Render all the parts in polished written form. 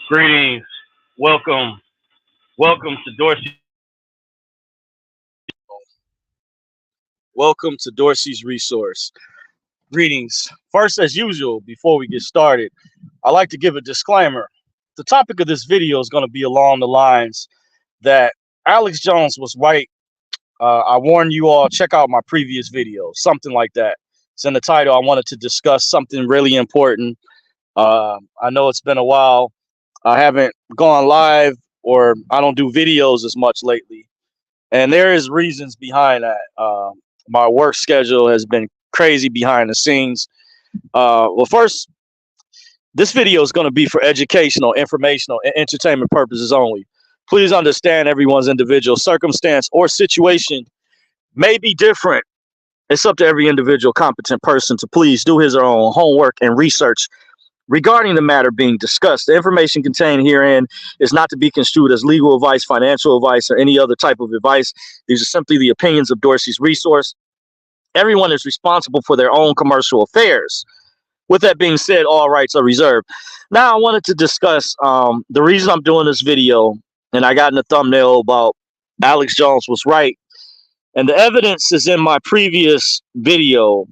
Greetings. Welcome. Welcome to Dorsey. Welcome to Dorsey's Resource. Greetings. First, as usual, before we get started, I'd like to give a disclaimer. The topic of this video is going to be along the lines that Alex Jones was right. I warned you all, check out my previous video, something like that. It's in the title. I wanted to discuss something really important. I know it's been a while. I haven't gone live or I don't do videos as much lately. And there is reasons behind that. My work schedule has been crazy behind the scenes. Well, first, this video is going to be for educational, informational, and entertainment purposes only. Please understand everyone's individual circumstance or situation may be different. It's up to every individual competent person to please do his or her own homework and research regarding the matter being discussed. The information contained herein is not to be construed as legal advice, financial advice, or any other type of advice. These are simply the opinions of Dorsey's Resource. Everyone is responsible for their own commercial affairs. With that being said, all rights are reserved. Now, I wanted to discuss the reason I'm doing this video, and I got in the thumbnail about Alex Jones was right. And the evidence is in my previous video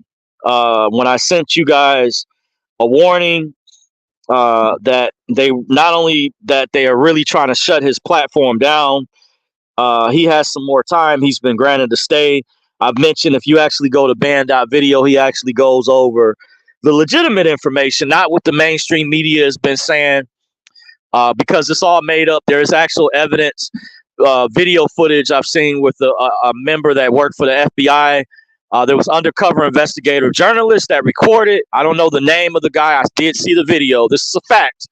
when I sent you guys a warning that they not only that they are really trying to shut his platform down. He has some more time. He's been granted a stay. I've mentioned if you actually go to ban.video, he actually goes over the legitimate information, not what the mainstream media has been saying, because it's all made up. There is actual evidence, video footage I've seen with a member that worked for the FBI. There was undercover investigator journalist that recorded. I don't know the name of the guy. I did see the video. This is a fact.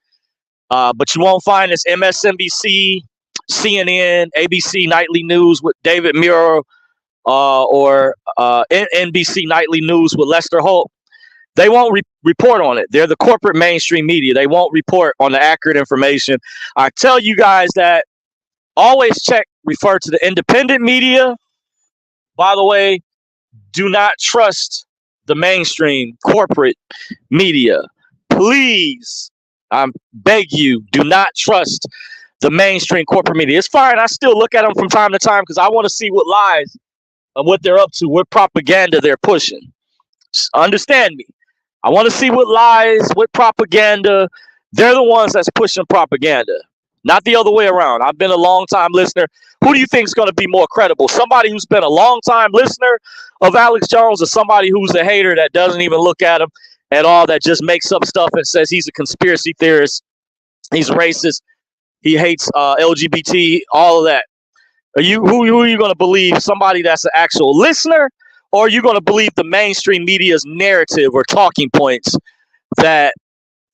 But you won't find this MSNBC, CNN, ABC Nightly News with David Muir or NBC Nightly News with Lester Holt. They won't report on it. They're the corporate mainstream media. They won't report on the accurate information. I tell you guys that always refer to the independent media. By the way, do not trust the mainstream corporate media. Please, I beg you, do not trust the mainstream corporate media. It's fine. I still look at them from time to time because I want to see what lies and what they're up to, what propaganda they're pushing. Understand me. I want to see what lies, what propaganda. They're the ones that's pushing propaganda, not the other way around. I've been a long time listener. Who do you think is going to be more credible? Somebody who's been a long time listener of Alex Jones or somebody who's a hater that doesn't even look at him at all, that just makes up stuff and says he's a conspiracy theorist, he's racist, he hates LGBT, all of that? Who are you going to believe? Somebody that's an actual listener, or are you going to believe the mainstream media's narrative or talking points that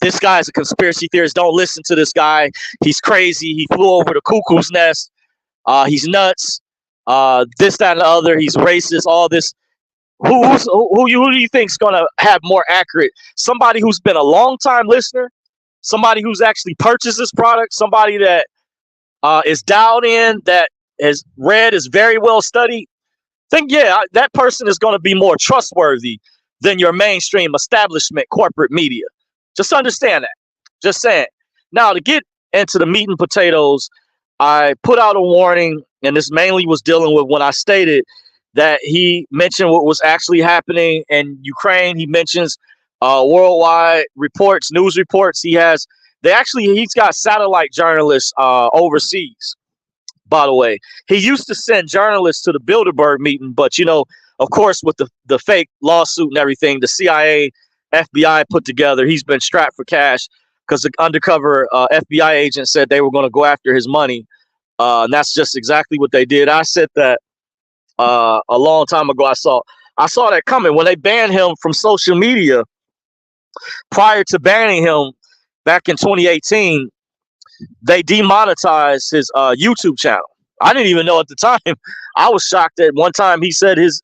this guy's a conspiracy theorist? Don't listen to this guy. He's crazy. He flew over the cuckoo's nest. He's nuts. This, that, and the other. He's racist. All this. Who do you think's gonna have more accurate? Somebody who's been a long time listener, somebody who's actually purchased this product, somebody that is dialed in, that has read, is very well studied. That person is going to be more trustworthy than your mainstream establishment corporate media. Just understand that. Just saying. Now, to get into the meat and potatoes, I put out a warning, and this mainly was dealing with when I stated that he mentioned what was actually happening in Ukraine. He mentions worldwide reports, news reports. He's got satellite journalists overseas. By the way, he used to send journalists to the Bilderberg meeting, but of course, with the fake lawsuit and everything, the CIA, FBI put together, he's been strapped for cash because the undercover FBI agent said they were going to go after his money. And that's just exactly what they did. I said that a long time ago. I saw that coming when they banned him from social media. Prior to banning him back in 2018, they demonetized his YouTube channel. I didn't even know at the time. I was shocked that one time he said his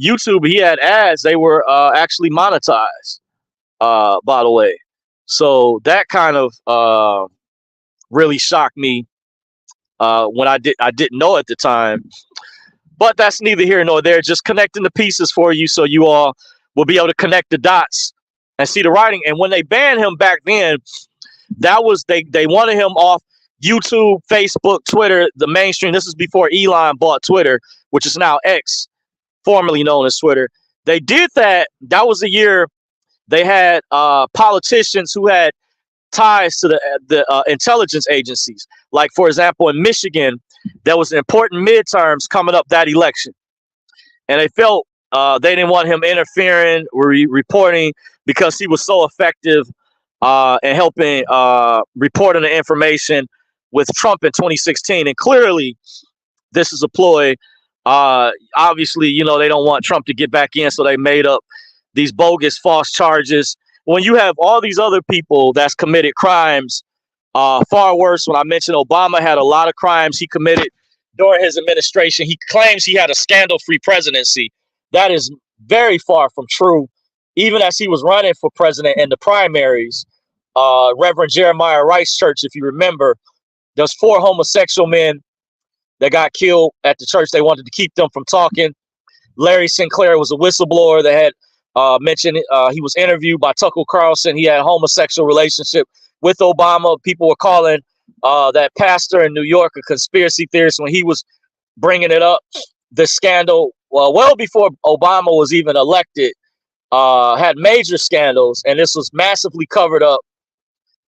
YouTube, he had ads. They were actually monetized, by the way. So that kind of really shocked me when I didn't know at the time. But that's neither here nor there. Just connecting the pieces for you so you all will be able to connect the dots and see the writing. And when they banned him back then, That was they wanted him off YouTube, Facebook, Twitter, the mainstream. This is before Elon bought Twitter, which is now X, formerly known as Twitter. They did that. That was the year they had politicians who had ties to the intelligence agencies. Like, for example, in Michigan, there was important midterms coming up that election, and they felt they didn't want him interfering or reporting because he was so effective in helping reporting the information with Trump in 2016. And clearly, this is a ploy. Obviously, you know, they don't want Trump to get back in, so they made up these bogus false charges. When you have all these other people that's committed crimes, far worse. When I mentioned Obama had a lot of crimes he committed during his administration, he claims he had a scandal-free presidency. That is very far from true. Even as he was running for president in the primaries, Reverend Jeremiah Rice Church, if you remember, there's 4 homosexual men that got killed at the church. They wanted to keep them from talking. Larry Sinclair was a whistleblower that had mentioned he was interviewed by Tucker Carlson. He had a homosexual relationship with Obama. People were calling that pastor in New York a conspiracy theorist when he was bringing it up. The scandal, well before Obama was even elected, had major scandals, and this was massively covered up.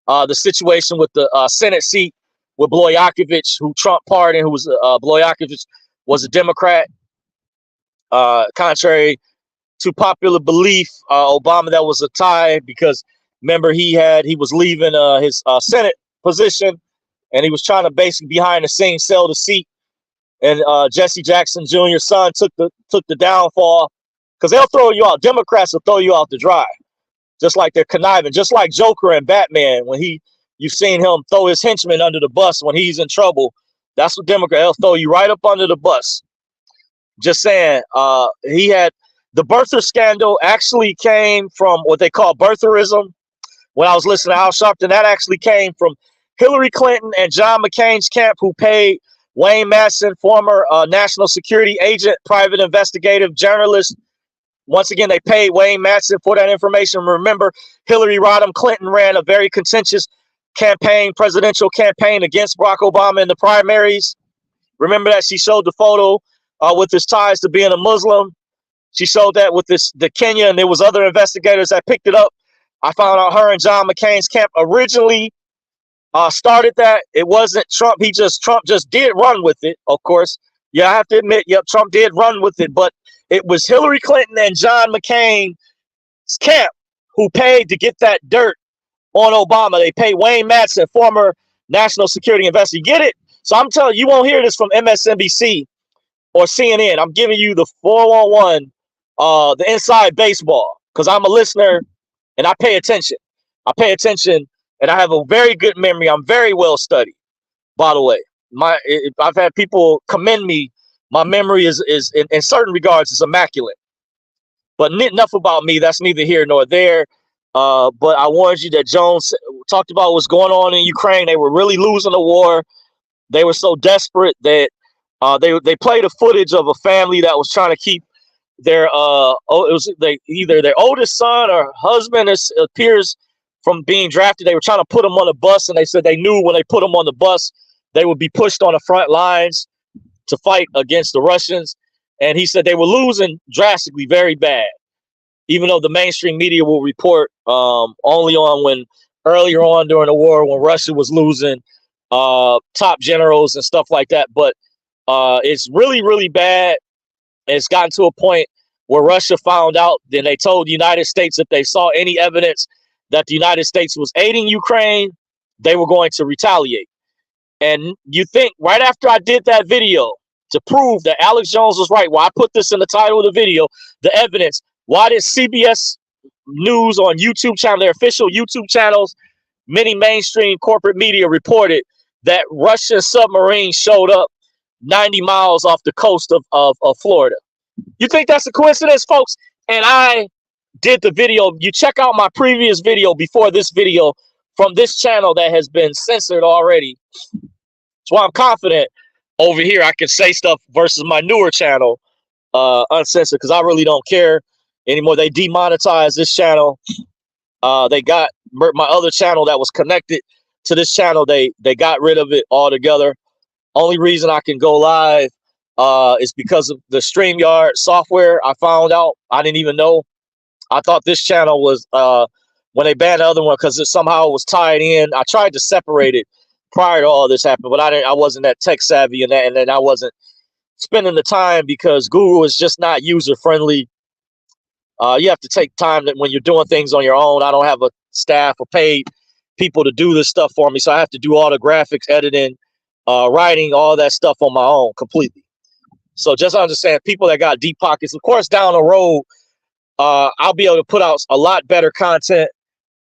The situation with the Senate seat with Blagojevich, who Trump pardoned, who was Blagojevich was a Democrat. Contrary to popular belief, Obama, that was a tie because remember he was leaving his Senate position, and he was trying to basically behind the scenes sell the seat. And Jesse Jackson Jr.'s son took the downfall, because they'll throw you out. Democrats will throw you out to dry, just like they're conniving, just like Joker and Batman. When you've seen him throw his henchmen under the bus when he's in trouble. That's what Democrats, they'll throw you right up under the bus. Just saying, he had the birther scandal actually came from what they call birtherism. When I was listening to Al Sharpton, that actually came from Hillary Clinton and John McCain's camp, who paid Wayne Madsen, former national security agent, private investigative journalist. Once again, they paid Wayne Madsen for that information. Remember, Hillary Rodham Clinton ran a very contentious presidential campaign against Barack Obama in the primaries. Remember that she showed the photo with his ties to being a Muslim. She showed that with the Kenya, and there was other investigators that picked it up. I found out her and John McCain's camp originally started that. It wasn't Trump. Trump just did run with it, of course. Yeah, I have to admit, yep, Trump did run with it, but it was Hillary Clinton and John McCain's camp who paid to get that dirt on Obama. They paid Wayne Madsen, former national security investigator. Get it? So I'm telling you, you won't hear this from MSNBC or CNN. I'm giving you the 411, the inside baseball, because I'm a listener and I pay attention. And I have a very good memory. I'm very well studied, by the way. I've had people commend me. My memory is in certain regards is immaculate. But enough about me. That's neither here nor there. But I warned you that Jones talked about what's going on in Ukraine. They were really losing the war. They were so desperate that they played a footage of a family that was trying to keep their either their oldest son or husband, it appears, from being drafted. They were trying to put him on a bus, and they said they knew when they put him on the bus, they would be pushed on the front lines to fight against the Russians. And he said they were losing drastically, very bad, even though the mainstream media will report only on when earlier on during the war when Russia was losing top generals and stuff like that. But it's really, really bad. It's gotten to a point where Russia found out, then they told the United States if they saw any evidence that the United States was aiding Ukraine, they were going to retaliate. And you think right after I did that video to prove that Alex Jones was right, well, I put this in the title of the video, the evidence. Why did CBS News on YouTube channel, their official YouTube channels, many mainstream corporate media reported that Russian submarines showed up 90 miles off the coast of Florida? You think that's a coincidence, folks? And I did the video. You check out my previous video before this video from this channel that has been censored already. That's why I'm confident over here I can say stuff versus my newer channel, uncensored, because I really don't care anymore. They demonetized this channel. They got my other channel that was connected to this channel, they got rid of it altogether. Only reason I can go live is because of the StreamYard software. I found out, I didn't even know. I thought this channel was when they banned the other one because it somehow was tied in. I tried to separate it prior to all this happened, but I wasn't that tech savvy, and then I wasn't spending the time because Google is just not user friendly. You have to take time that when you're doing things on your own. I don't have a staff or paid people to do this stuff for me, so I have to do all the graphics, editing, writing, all that stuff on my own completely. So just understand, people that got deep pockets, of course, down the road, I'll be able to put out a lot better content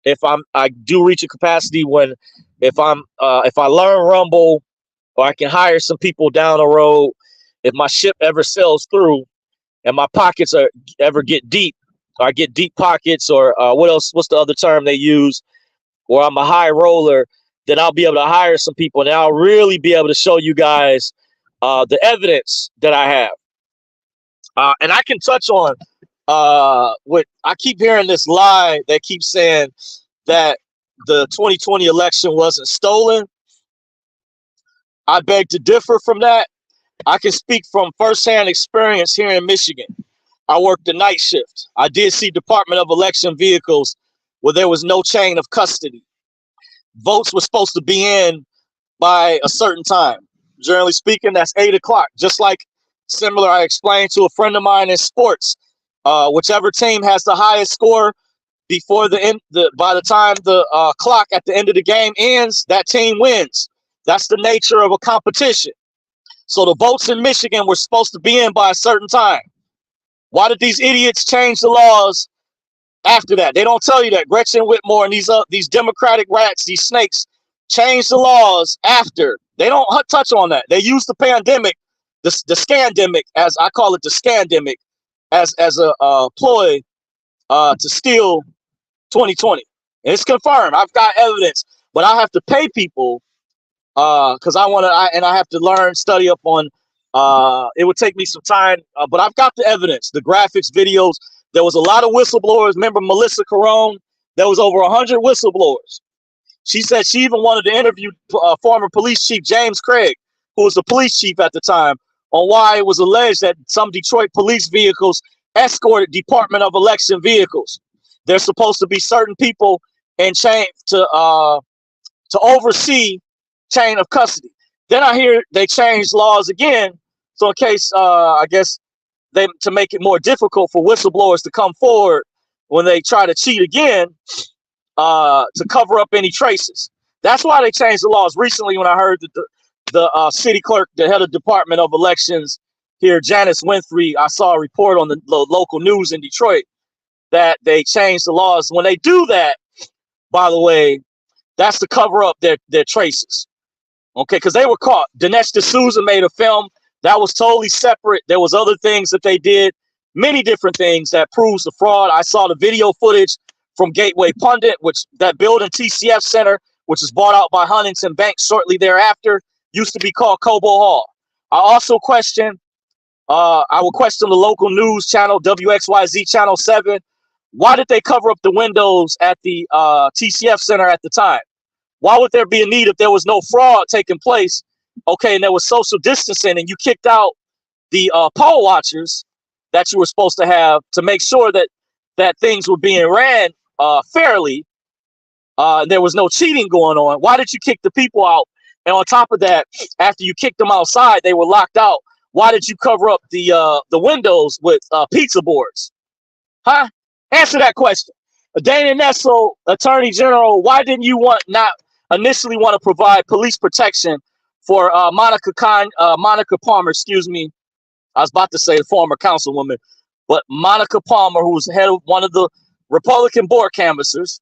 if I do reach a capacity when if I learn Rumble, or I can hire some people down the road. If my ship ever sells through and my pockets are ever get deep, or I get deep pockets, or what else? What's the other term they use? Or I'm a high roller, then I'll be able to hire some people, and I'll really be able to show you guys the evidence that I have. And I can touch on what I keep hearing, this lie that keeps saying that the 2020 election wasn't stolen. I beg to differ from that. I can speak from firsthand experience here in Michigan. I worked the night shift. I did see Department of Election vehicles where there was no chain of custody. Votes were supposed to be in by a certain time. Generally speaking, that's 8 o'clock. Just like similar, I explained to a friend of mine in sports. Whichever team has the highest score before by the time the clock at the end of the game ends, that team wins. That's the nature of a competition. So the votes in Michigan were supposed to be in by a certain time. Why did these idiots change the laws after that? They don't tell you that. Gretchen Whitmore and these Democratic rats, these snakes, changed the laws after. They don't touch on that. They use the pandemic, the scandemic, as I call it, the scandemic, as a ploy to steal 2020. And it's confirmed. I've got evidence, but I have to pay people because I have to learn, study up on. It would take me some time, but I've got the evidence, the graphics, videos. There was a lot of whistleblowers. Remember Melissa Carone? There was over 100 whistleblowers. She said she even wanted to interview former police chief James Craig, who was the police chief at the time, on why it was alleged that some Detroit police vehicles escorted Department of Election vehicles. There's supposed to be certain people in chain to oversee chain of custody. Then I hear they changed laws again, so in case I guess to make it more difficult for whistleblowers to come forward when they try to cheat again, to cover up any traces. That's why they changed the laws recently. When I heard that the city clerk, the head of Department of Elections here, Janice Winfrey, I saw a report on the local news in Detroit that they changed the laws. When they do that, by the way, that's to cover up their traces. Okay, because they were caught. Dinesh D'Souza made a film that was totally separate. There was other things that they did, many different things that proves the fraud. I saw the video footage from Gateway Pundit, that building TCF Center, which was bought out by Huntington Bank shortly thereafter, used to be called Cobo Hall. I also question, I will question the local news channel, WXYZ Channel 7. Why did they cover up the windows at the TCF Center at the time? Why would there be a need if there was no fraud taking place? Okay, and there was social distancing, and you kicked out the poll watchers that you were supposed to have to make sure that things were being ran fairly. There was no cheating going on. Why did you kick the people out? And on top of that, after you kicked them outside, they were locked out. Why did you cover up the windows with pizza boards? Huh? Answer that question. Dana Nessel, Attorney General, why didn't you not initially want to provide police protection for Monica Palmer, excuse me. I was about to say the former councilwoman, but Monica Palmer, who was head of one of the Republican board canvassers,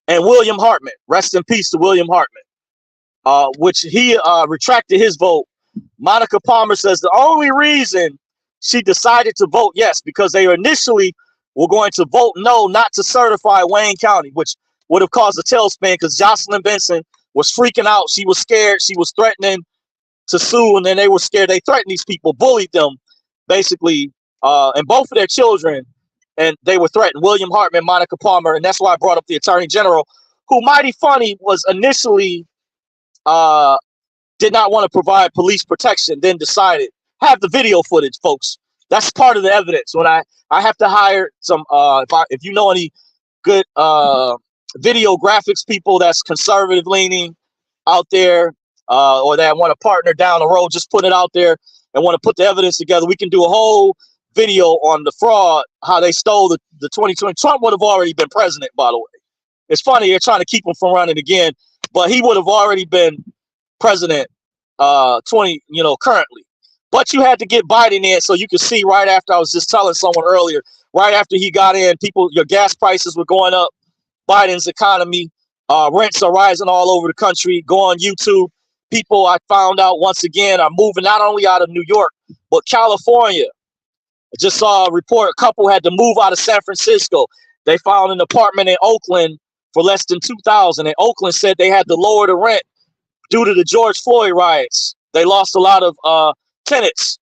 and William Hartman, rest in peace to William Hartman, which he retracted his vote. Monica Palmer says the only reason she decided to vote yes, because they initially were going to vote no, not to certify Wayne County, which would have caused a tailspin because Jocelyn Benson was freaking out. She was scared. She was threatening to sue, and then they were scared. They threatened these people, bullied them, basically, and both of their children and they were threatened. William Hartman, Monica Palmer, and that's why I brought up the Attorney General, who mighty funny was initially did not want to provide police protection, then decided have the video footage, folks. That's part of the evidence. When I have to hire some if you know any good video graphics people that's conservative leaning out there, or that want to partner down the road, just put it out there and want to put the evidence together. We can do a whole video on the fraud, how they stole the 2020. Trump would have already been president, by the way. It's funny, they're trying to keep him from running again, but he would have already been president currently. But you had to get Biden in, so you could see right after, I was just telling someone earlier, right after he got in, your gas prices were going up, Biden's economy, rents are rising all over the country. Go on YouTube. People, I found out once again, are moving not only out of New York, but California. I just saw a report, a couple had to move out of San Francisco. They found an apartment in Oakland for less than $2,000. And Oakland said they had to lower the rent due to the George Floyd riots. They lost a lot of tenants.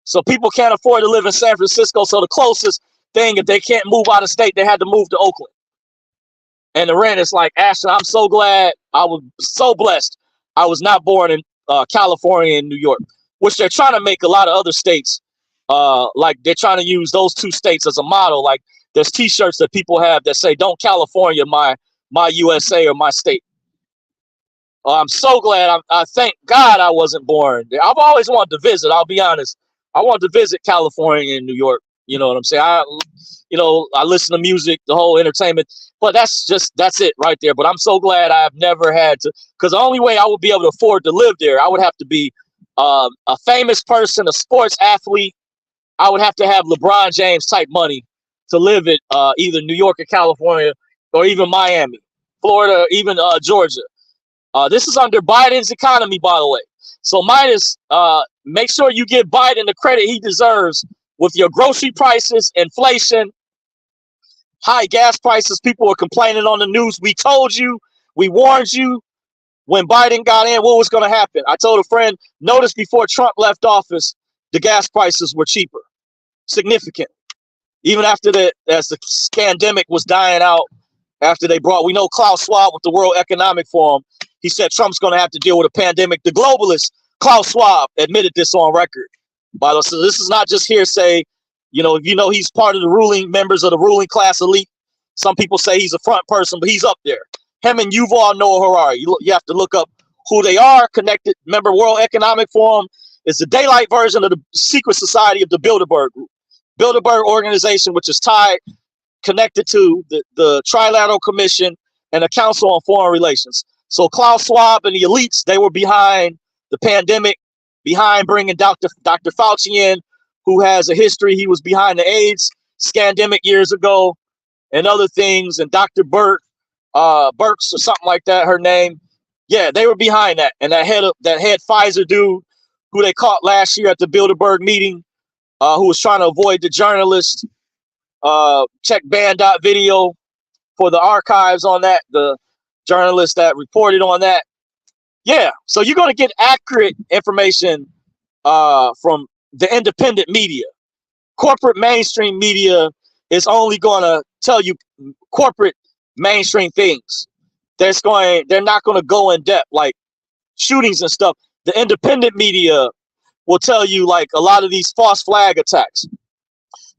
So people can't afford to live in San Francisco. So the closest thing, if they can't move out of state, they had to move to Oakland. And the rent is like, Ashton, I'm so glad, I was so blessed I was not born in California and New York, which they're trying to make a lot of other states. Like they're trying to use those two states as a model. Like there's t-shirts that people have that say, don't California my USA or my state. I'm so glad. I thank God I wasn't born there. I've always wanted to visit. I'll be honest. I wanted to visit California and New York. You know what I'm saying? I listen to music, the whole entertainment, but that's it right there. But I'm so glad I've never had to, because the only way I would be able to afford to live there, I would have to be a famous person, a sports athlete. I would have to have LeBron James type money to live at either New York or California, or even Miami, Florida, even Georgia. This is under Biden's economy, by the way. So make sure you give Biden the credit he deserves with your grocery prices, inflation, high gas prices. People were complaining on the news. We told you, we warned you when Biden got in what was going to happen. I told a friend, notice before Trump left office, the gas prices were cheaper, significant. Even after as the pandemic was dying out, after we know Klaus Schwab with the World Economic Forum, he said Trump's going to have to deal with a pandemic. The globalist Klaus Schwab admitted this on record. So this is not just hearsay. He's part of the members of the ruling class elite. Some people say he's a front person, but he's up there. Him and Yuval Noah Harari. You have to look up who they are. Connected. Remember, World Economic Forum is the daylight version of the secret society of the Bilderberg Group. Bilderberg organization, which is connected to the Trilateral Commission and the Council on Foreign Relations. So Klaus Schwab and the elites, they were behind the pandemic, behind bringing Dr. Fauci in, who has a history. He was behind the AIDS scandemic years ago and other things. And Dr. Burks or something like that, her name. Yeah, they were behind that. And that head Pfizer dude who they caught last year at the Bilderberg meeting, who was trying to avoid the journalist. Check Band.video for the archives on that, the journalist that reported on that. Yeah, so you're going to get accurate information from the independent media. Corporate mainstream media is only going to tell you corporate mainstream things. They're not going to go in depth like shootings and stuff. The independent media will tell you like a lot of these false flag attacks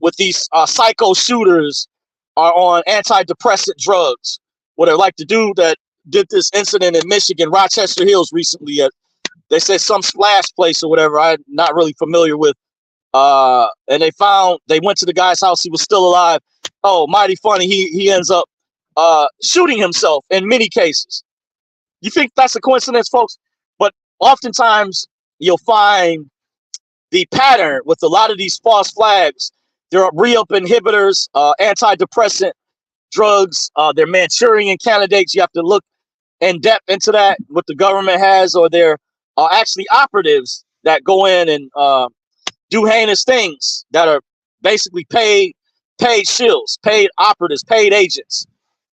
with these psycho shooters are on antidepressant drugs. What they like to do that did this incident in Michigan, Rochester Hills recently. They said some splash place or whatever. I'm not really familiar with. And they went to the guy's house. He was still alive. Oh, mighty funny. He ends up shooting himself in many cases. You think that's a coincidence, folks? But oftentimes you'll find the pattern with a lot of these false flags. They're re-up inhibitors, antidepressant drugs. They're Manchurian candidates. You have to look in depth into that, what the government has, or they're actually operatives that go in and do heinous things that are basically paid shills, paid operatives, paid agents.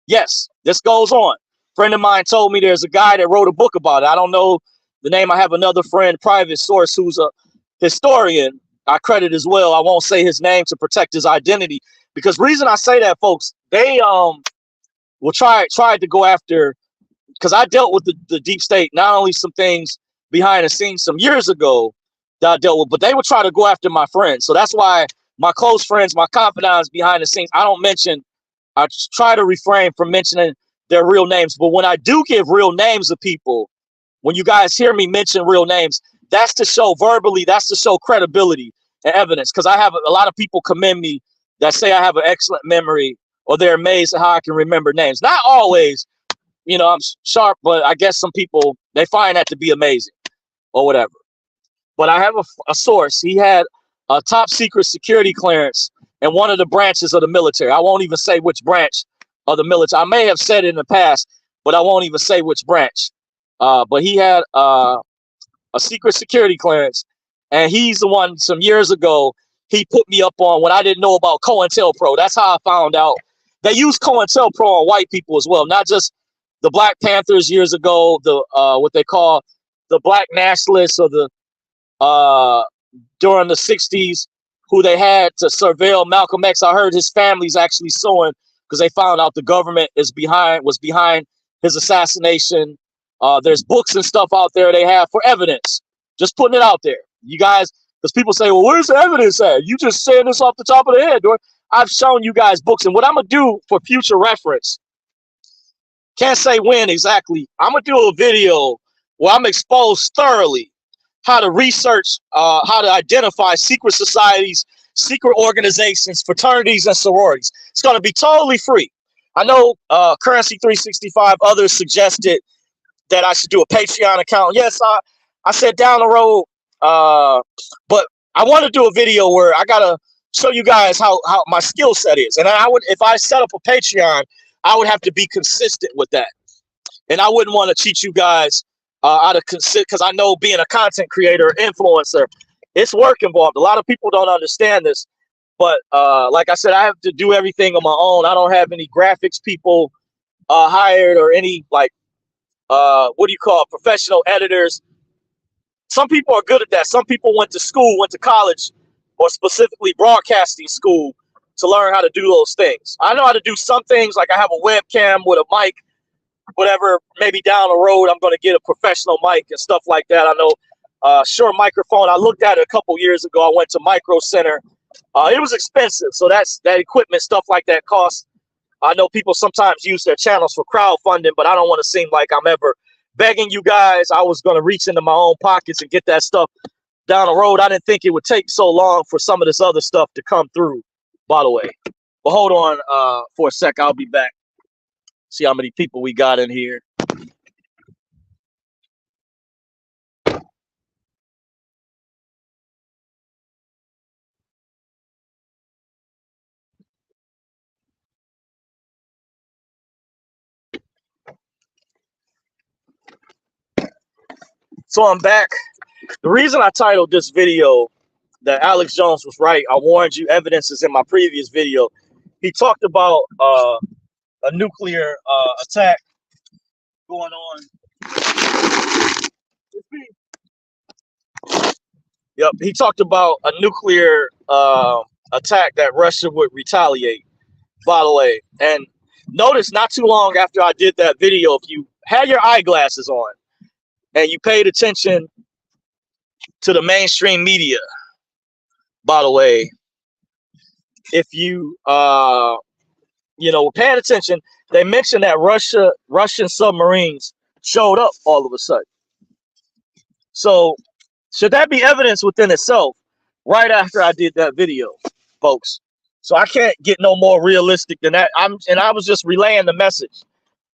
Yes, this goes on. A friend of mine told me there's a guy that wrote a book about it. I don't know the name. I have another friend, private source, who's a historian I credit as well. I won't say his name to protect his identity, Because reason I say that, folks, they will tried to go after, because I dealt with the deep state, not only some things behind the scenes some years ago that I dealt with, but they would try to go after my friends. So that's why my close friends, my confidants behind the scenes, I try to refrain from mentioning their real names. But when I do give real names of people, when you guys hear me mention real names, that's to show verbally, that's to show credibility and evidence. Because I have a lot of people commend me that say I have an excellent memory, or they're amazed at how I can remember names. Not always, I'm sharp, but I guess some people, they find that to be amazing or whatever. But I have a source. He had a top secret security clearance in one of the branches of the military. I won't even say which branch of the military. I may have said it in the past, but I won't even say which branch. But he had a secret security clearance, and he's the one some years ago he put me up on when I didn't know about COINTELPRO. That's how I found out. They use COINTELPRO on white people as well, not just the Black Panthers years ago, the what they call the Black nationalists, or the during the 60s, who they had to surveil Malcolm X. I heard his family's actually suing because they found out the government was behind his assassination. There's books and stuff out there they have for evidence. Just putting it out there. You guys, because people say, well, where's the evidence at? You just saying this off the top of the head. I've shown you guys books. And what I'm going to do for future reference, can't say when exactly, I'm going to do a video where I'm exposed thoroughly how to research, how to identify secret societies, secret organizations, fraternities, and sororities. It's going to be totally free. I know Currency 365, others suggested that I should do a Patreon account. Yes, I said down the road, but I want to do a video where I got to show you guys how my skill set is. And I would, if I set up a Patreon, I would have to be consistent with that. And I wouldn't want to cheat you guys out of consent, because I know being a content creator, influencer, it's work involved. A lot of people don't understand this, but like I said, I have to do everything on my own. I don't have any graphics people hired, or any like professional editors. Some people are good at that. Some people went to college, or specifically broadcasting school, to learn how to do those things. I know how to do some things, like I have a webcam with a mic, whatever. Maybe down the road I'm going to get a professional mic and stuff like that. I know Shure microphone. I looked at it a couple years ago. I went to Micro Center. It was expensive, so that equipment, stuff like that, costs. I know people sometimes use their channels for crowdfunding, but I don't want to seem like I'm ever begging you guys. I was going to reach into my own pockets and get that stuff down the road. I didn't think it would take so long for some of this other stuff to come through, by the way. But hold on for a sec. I'll be back. See how many people we got in here. So I'm back. The reason I titled this video that Alex Jones was right, I warned you, evidence is in my previous video. He talked about a nuclear attack going on. Yep, he talked about a nuclear attack that Russia would retaliate, by the way. And notice not too long after I did that video, if you had your eyeglasses on and you paid attention to the mainstream media, by the way, if you paying attention, they mentioned that Russian submarines showed up all of a sudden. So should that be evidence within itself? Right after I did that video, folks. So I can't get no more realistic than that. I was just relaying the message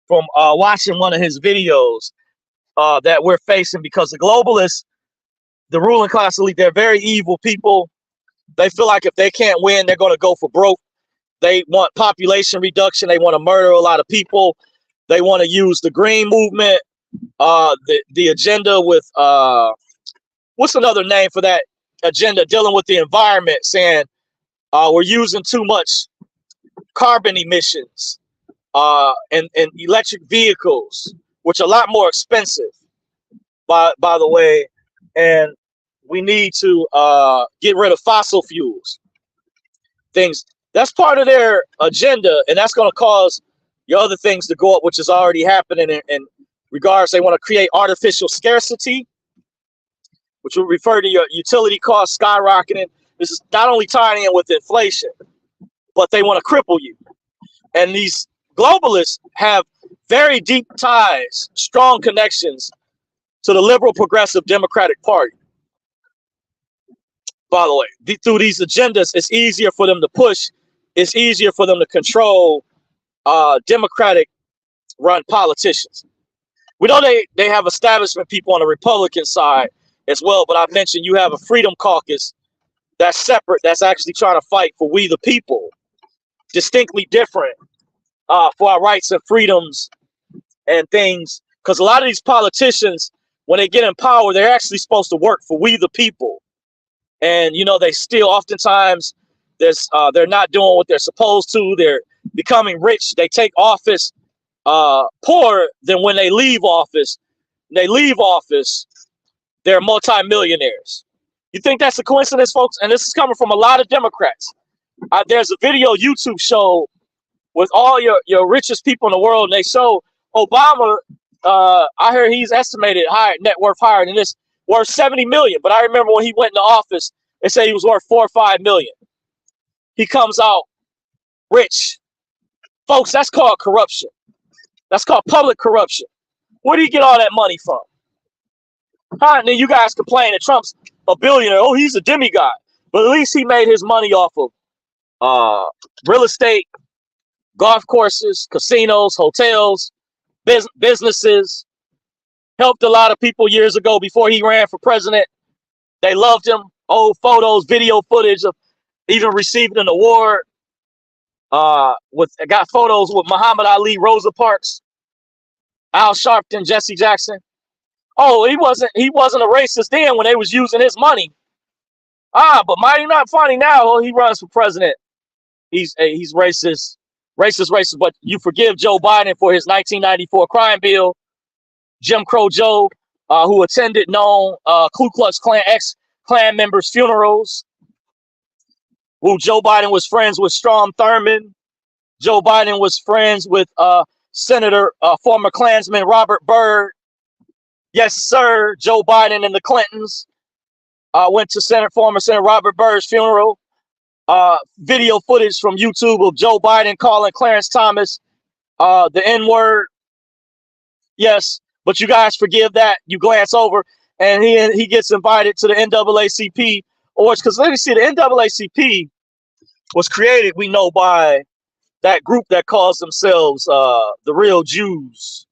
from watching one of his videos that we're facing, because the globalists, the ruling class elite, they're very evil people. They feel like if they can't win, they're going to go for broke. They want population reduction. They want to murder a lot of people. They want to use the green movement, the agenda with what's another name for that agenda, dealing with the environment, saying we're using too much carbon emissions and electric vehicles, which are a lot more expensive, by the way, and we need to get rid of fossil fuels, things That's part of their agenda, and that's going to cause your other things to go up, which is already happening in regards. They want to create artificial scarcity, which will refer to your utility costs skyrocketing. This is not only tying in with inflation, but they want to cripple you. And these globalists have very deep ties, strong connections to the liberal progressive Democratic Party. By the way, through these agendas, it's easier for them to push. It's easier for them to control Democratic run politicians. We know they have establishment people on the Republican side as well, but I mentioned you have a Freedom Caucus that's separate, that's actually trying to fight for we the people, distinctly different for our rights and freedoms and things. Because a lot of these politicians, when they get in power, they're actually supposed to work for we the people. And, you know, they still oftentimes they're not doing what they're supposed to. They're becoming rich. They take office poorer than when they leave office. When they leave office, they're multimillionaires. You think that's a coincidence, folks? And this is coming from a lot of Democrats. There's a video YouTube show with all your richest people in the world, and they show Obama. I heard he's estimated higher net worth higher than this, worth 70 million. But I remember when he went into office, they said he was worth 4 or 5 million. He comes out rich. Folks, that's called corruption. That's called public corruption. Where do you get all that money from? And then you guys complain that Trump's a billionaire. Oh, he's a demigod. But at least he made his money off of real estate, golf courses, casinos, hotels, businesses. Helped a lot of people years ago before he ran for president. They loved him. Old photos, video footage of even receiving an award. Got photos with Muhammad Ali, Rosa Parks, Al Sharpton, Jesse Jackson. Oh, he wasn't a racist then when they was using his money. But mighty not funny now. Oh, he runs for president. He's racist. But you forgive Joe Biden for his 1994 crime bill. Jim Crow Joe, who attended known Ku Klux Klan ex-Klan members' funerals. Who Joe Biden was friends with Strom Thurmond. Joe Biden was friends with Senator, former Klansman Robert Byrd. Yes, sir. Joe Biden and the Clintons went to former Senator Robert Byrd's funeral. Video footage from YouTube of Joe Biden calling Clarence Thomas the N-word. Yes, but you guys forgive that. You glance over, and he gets invited to the NAACP awards. Because let me see, the NAACP was created, we know, by that group that calls themselves the Real Jews,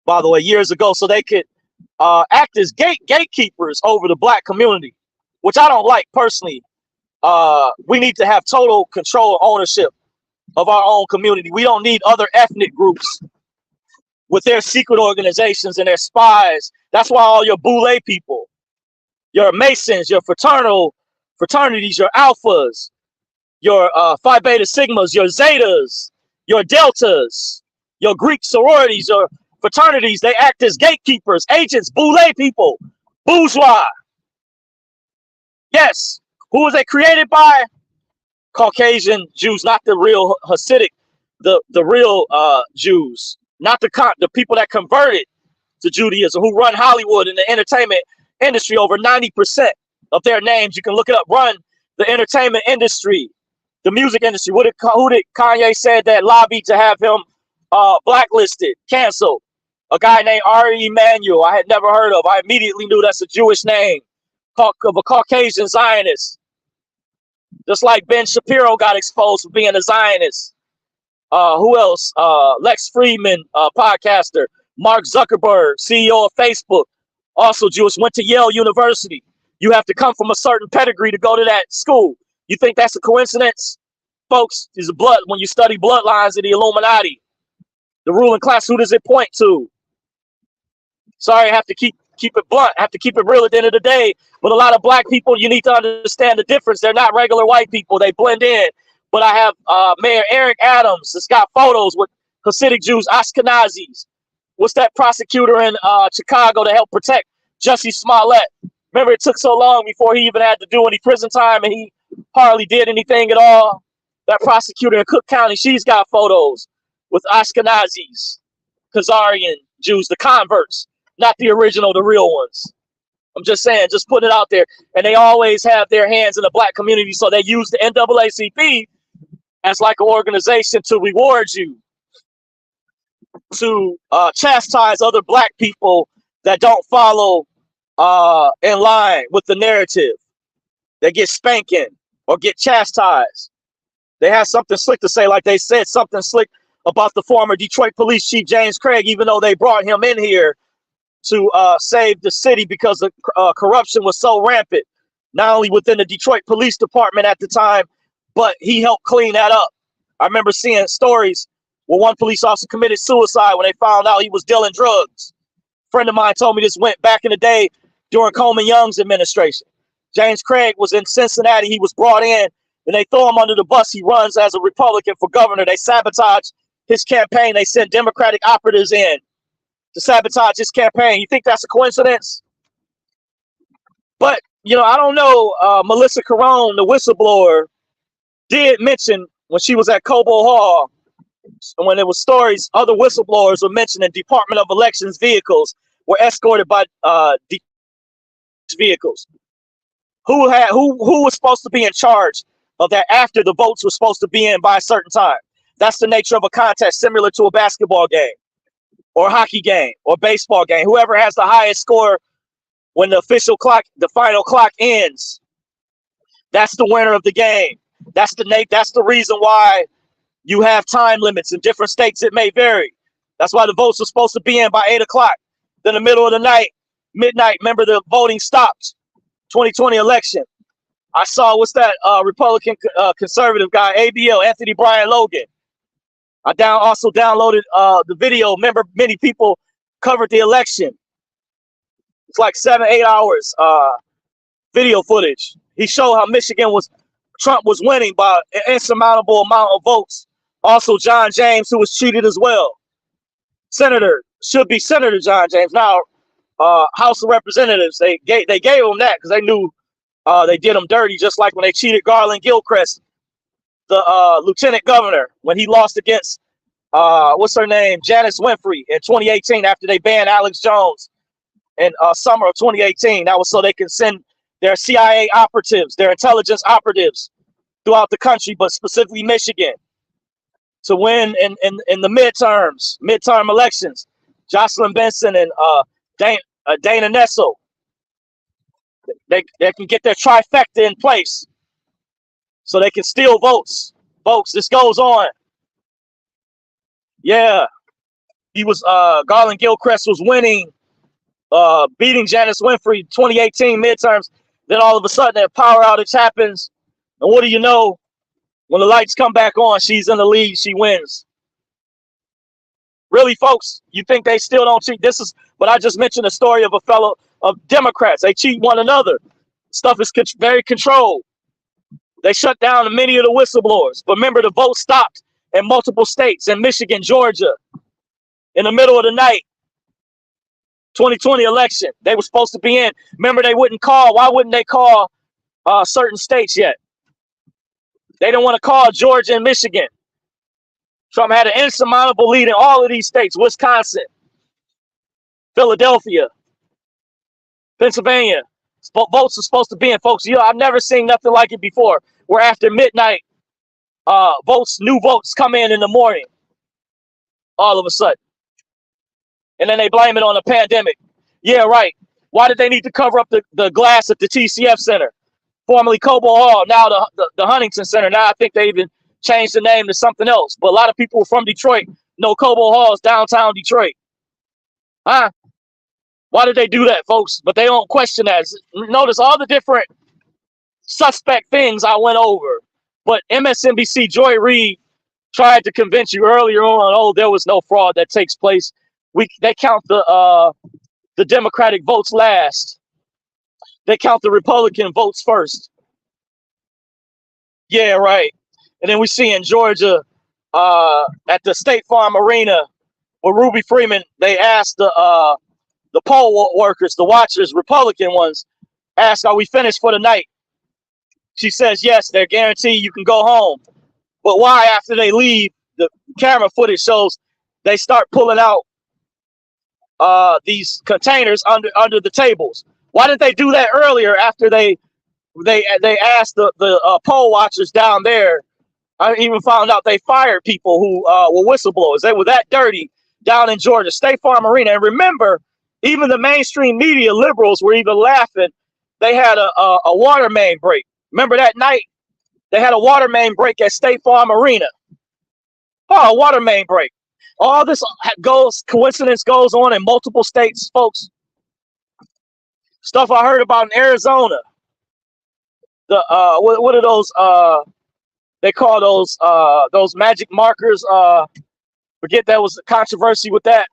by the way, years ago, so they could act as gatekeepers over the black community, which I don't like personally. We need to have total control and ownership of our own community. We don't need other ethnic groups with their secret organizations and their spies. That's why all your Boule people, your Masons, your fraternities, your Alphas, your Phi Beta Sigmas, your Zetas, your Deltas, your Greek sororities, your fraternities, they act as gatekeepers, agents, Boule people, bourgeois. Yes. Who was they created by? Caucasian Jews, not the real Hasidic, the real Jews, not the people that converted to Judaism, who run Hollywood and the entertainment industry. Over 90% of their names, you can look it up, run the entertainment industry, the music industry. Who did Kanye said that lobbied to have him blacklisted, canceled? A guy named Ari Emanuel, I had never heard of. I immediately knew that's a Jewish name, of a Caucasian Zionist. Just like Ben Shapiro got exposed for being a Zionist. Who else? Lex Friedman, podcaster. Mark Zuckerberg, CEO of Facebook, also Jewish, went to Yale University. You have to come from a certain pedigree to go to that school. You think that's a coincidence? Folks, is blood. When you study bloodlines of the Illuminati, the ruling class, who does it point to? Sorry, I have to keep it blunt. I have to keep it real at the end of the day. But a lot of black people, you need to understand the difference. They're not regular white people. They blend in. But I have Mayor Eric Adams that's got photos with Hasidic Jews, Ashkenazis. What's that prosecutor in Chicago to help protect Jussie Smollett? Remember, it took so long before he even had to do any prison time, and he hardly did anything at all. That prosecutor in Cook County, she's got photos with Ashkenazis, Khazarian Jews, the converts, not the original, the real ones. I'm just saying, just put it out there. And they always have their hands in the black community, so they use the NAACP as like an organization to reward you, to chastise other black people that don't follow in line with the narrative. They get spanking or get chastised. They have something slick to say, like they said something slick about the former Detroit Police Chief James Craig, even though they brought him in here to save the city because the corruption was so rampant, not only within the Detroit Police Department at the time, but he helped clean that up. I remember seeing stories where one police officer committed suicide when they found out he was dealing drugs. A friend of mine told me this went back in the day during Coleman Young's administration. James Craig was in Cincinnati. He was brought in, and they throw him under the bus. He runs as a Republican for governor. They sabotage his campaign. They send Democratic operatives in to sabotage his campaign. You think that's a coincidence? But, you know, I don't know. Melissa Carone, the whistleblower, did mention when she was at Cobo Hall, when there was stories, other whistleblowers were mentioning Department of Elections vehicles were escorted by vehicles. Who was supposed to be in charge of that after the votes were supposed to be in by a certain time? That's the nature of a contest, similar to a basketball game or a hockey game or baseball game. Whoever has the highest score when the official clock, the final clock ends, that's the winner of the game. That's the reason why you have time limits in different states. It may vary. That's why the votes were supposed to be in by 8 o'clock. Then the middle of the night, midnight, remember the voting stopped. 2020 election. I saw, what's that Republican conservative guy, ABL, Anthony Brian Logan. I also downloaded the video. Remember, many people covered the election. It's like 7-8 hours video footage. He showed how Trump was winning by an insurmountable amount of votes. Also, John James, who was cheated as well. Should be Senator John James. Now, House of Representatives, they gave him that because they knew they did him dirty, just like when they cheated Garland Gilchrist, the lieutenant governor, when he lost against what's her name, Janice Winfrey in 2018 after they banned Alex Jones in summer of 2018. That was so they can send their CIA operatives, their intelligence operatives throughout the country, but specifically Michigan, to win in the midterm elections. Jocelyn Benson and Dana Nessel, they can get their trifecta in place so they can steal votes. Folks, this goes on. Yeah, he was Garland Gilchrist was winning, beating Janice Winfrey 2018 midterms. Then all of a sudden, a power outage happens, and what do you know? When the lights come back on, she's in the lead. She wins. Really, folks, you think they still don't cheat? This is, but I just mentioned a story of a fellow of Democrats. They cheat one another. Stuff is very controlled. They shut down many of the whistleblowers. But remember, the vote stopped in multiple states, in Michigan, Georgia, in the middle of the night. 2020 election. They were supposed to be in. Remember, they wouldn't call. Why wouldn't they call certain states yet? They didn't want to call Georgia and Michigan. Trump had an insurmountable lead in all of these states: Wisconsin, Philadelphia, Pennsylvania. Votes are supposed to be in, folks. You know, I've never seen nothing like it before, where after midnight, new votes come in the morning, all of a sudden. And then they blame it on the pandemic. Yeah, right. Why did they need to cover up the glass at the TCF Center, formerly Cobo Hall, now the Huntington Center? Now I think they even changed the name to something else. But a lot of people from Detroit know Cobo Hall is downtown Detroit. Huh? Why did they do that, folks? But they don't question that. Notice all the different suspect things I went over. But MSNBC Joy Reid tried to convince you earlier on, oh, there was no fraud that takes place. They count the Democratic votes last. They count the Republican votes first. Yeah, right. And then we see in Georgia at the State Farm Arena with Ruby Freeman, they asked the poll workers, the watchers, Republican ones, ask, are we finished for the night? She says, yes, they're guaranteed you can go home. But why, after they leave, the camera footage shows they start pulling out these containers under the tables? Why didn't they do that earlier after they asked the poll watchers down there? I even found out they fired people who were whistleblowers. They were that dirty down in Georgia, State Farm Arena. And remember, even the mainstream media liberals were even laughing. They had a water main break. Remember that night? They had a water main break at State Farm Arena. Oh, a water main break. All this coincidence goes on in multiple states, folks. Stuff I heard about in Arizona. The what are those? They call those magic markers. Forget that was a controversy with that.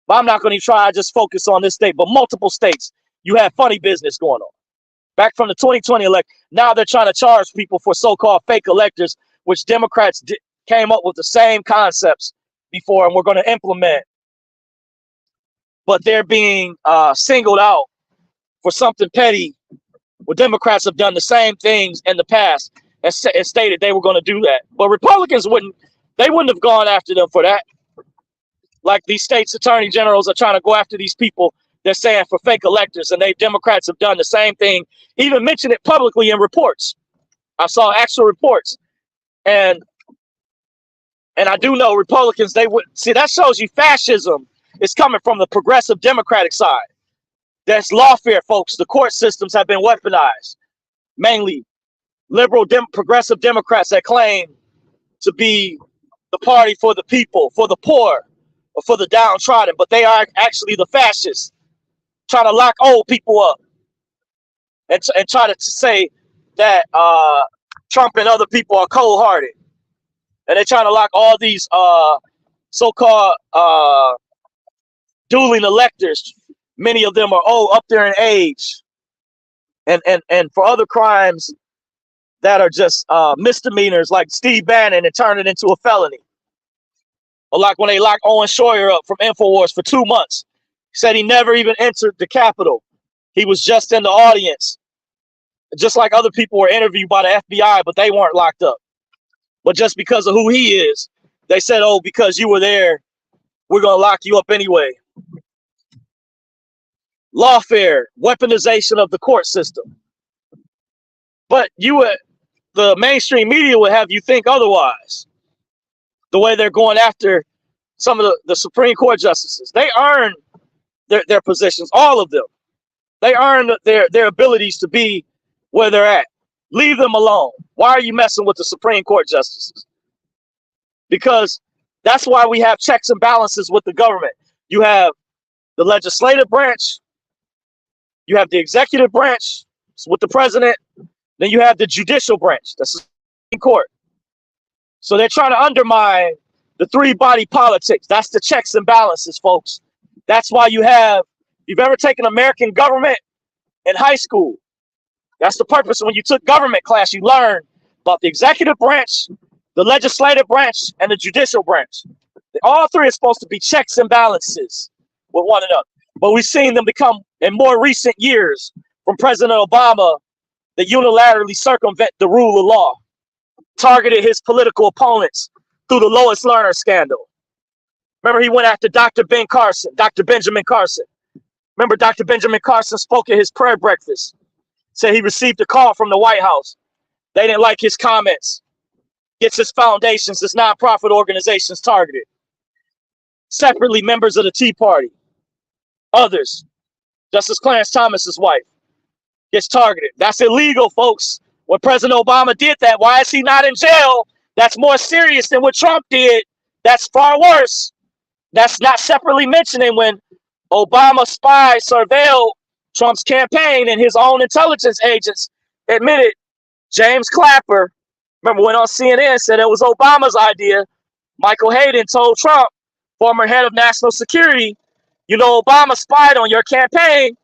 But I'm not going to try. I just focus on this state. But multiple states, you have funny business going on. Back from the 2020 election, now they're trying to charge people for so-called fake electors, which Democrats came up with the same concepts before and we're going to implement. But they're being singled out for something petty, where Democrats have done the same things in the past and stated they were going to do that. But Republicans wouldn't have gone after them for that. Like these states' attorney generals are trying to go after these people they're saying for fake electors, and Democrats have done the same thing, even mentioned it publicly in reports. I saw actual reports. And I do know Republicans, they would see, that shows you fascism is coming from the progressive Democratic side. That's lawfare, folks. The court systems have been weaponized. Mainly liberal progressive Democrats that claim to be the party for the people, for the poor, or for the downtrodden, but they are actually the fascists, trying to lock old people up and try to say that Trump and other people are cold-hearted. And they're trying to lock all these so-called dueling electors. Many of them are up there in age. And for other crimes that are just misdemeanors, like Steve Bannon, and turn it into a felony. Or like when they locked Owen Schroyer up from InfoWars for 2 months. He said he never even entered the Capitol. He was just in the audience. Just like other people were interviewed by the FBI, but they weren't locked up. But just because of who he is, they said, oh, because you were there, we're going to lock you up anyway. Lawfare, weaponization of the court system. But the mainstream media would have you think otherwise. The way they're going after some of the Supreme Court justices. They earn their positions, all of them. They earn their abilities to be where they're at. Leave them alone. Why are you messing with the Supreme Court justices? Because that's why we have checks and balances with the government. You have the legislative branch, you have the executive branch with the president, then you have the judicial branch, that's the Supreme Court. So they're trying to undermine the three-body politics. That's the checks and balances, folks. That's why you've ever taken American government in high school. That's the purpose. When you took government class, you learned about the executive branch, the legislative branch, and the judicial branch. All three are supposed to be checks and balances with one another. But we've seen them become, in more recent years, from President Obama, that unilaterally circumvent the rule of law, targeted his political opponents through the Lois Lerner scandal. Remember, he went after Dr. Benjamin Carson. Remember, Dr. Benjamin Carson spoke at his prayer breakfast, said he received a call from the White House. They didn't like his comments. Gets his foundations, his nonprofit organizations targeted. Separately, members of the Tea Party. Others. Justice Clarence Thomas's wife gets targeted. That's illegal, folks. When President Obama did that, why is he not in jail? That's more serious than what Trump did. That's far worse. That's not separately mentioning when Obama spies surveilled Trump's campaign and his own intelligence agents admitted James Clapper, remember, went on CNN, said it was Obama's idea. Michael Hayden told Trump, former head of national security, you know, Obama spied on your campaign.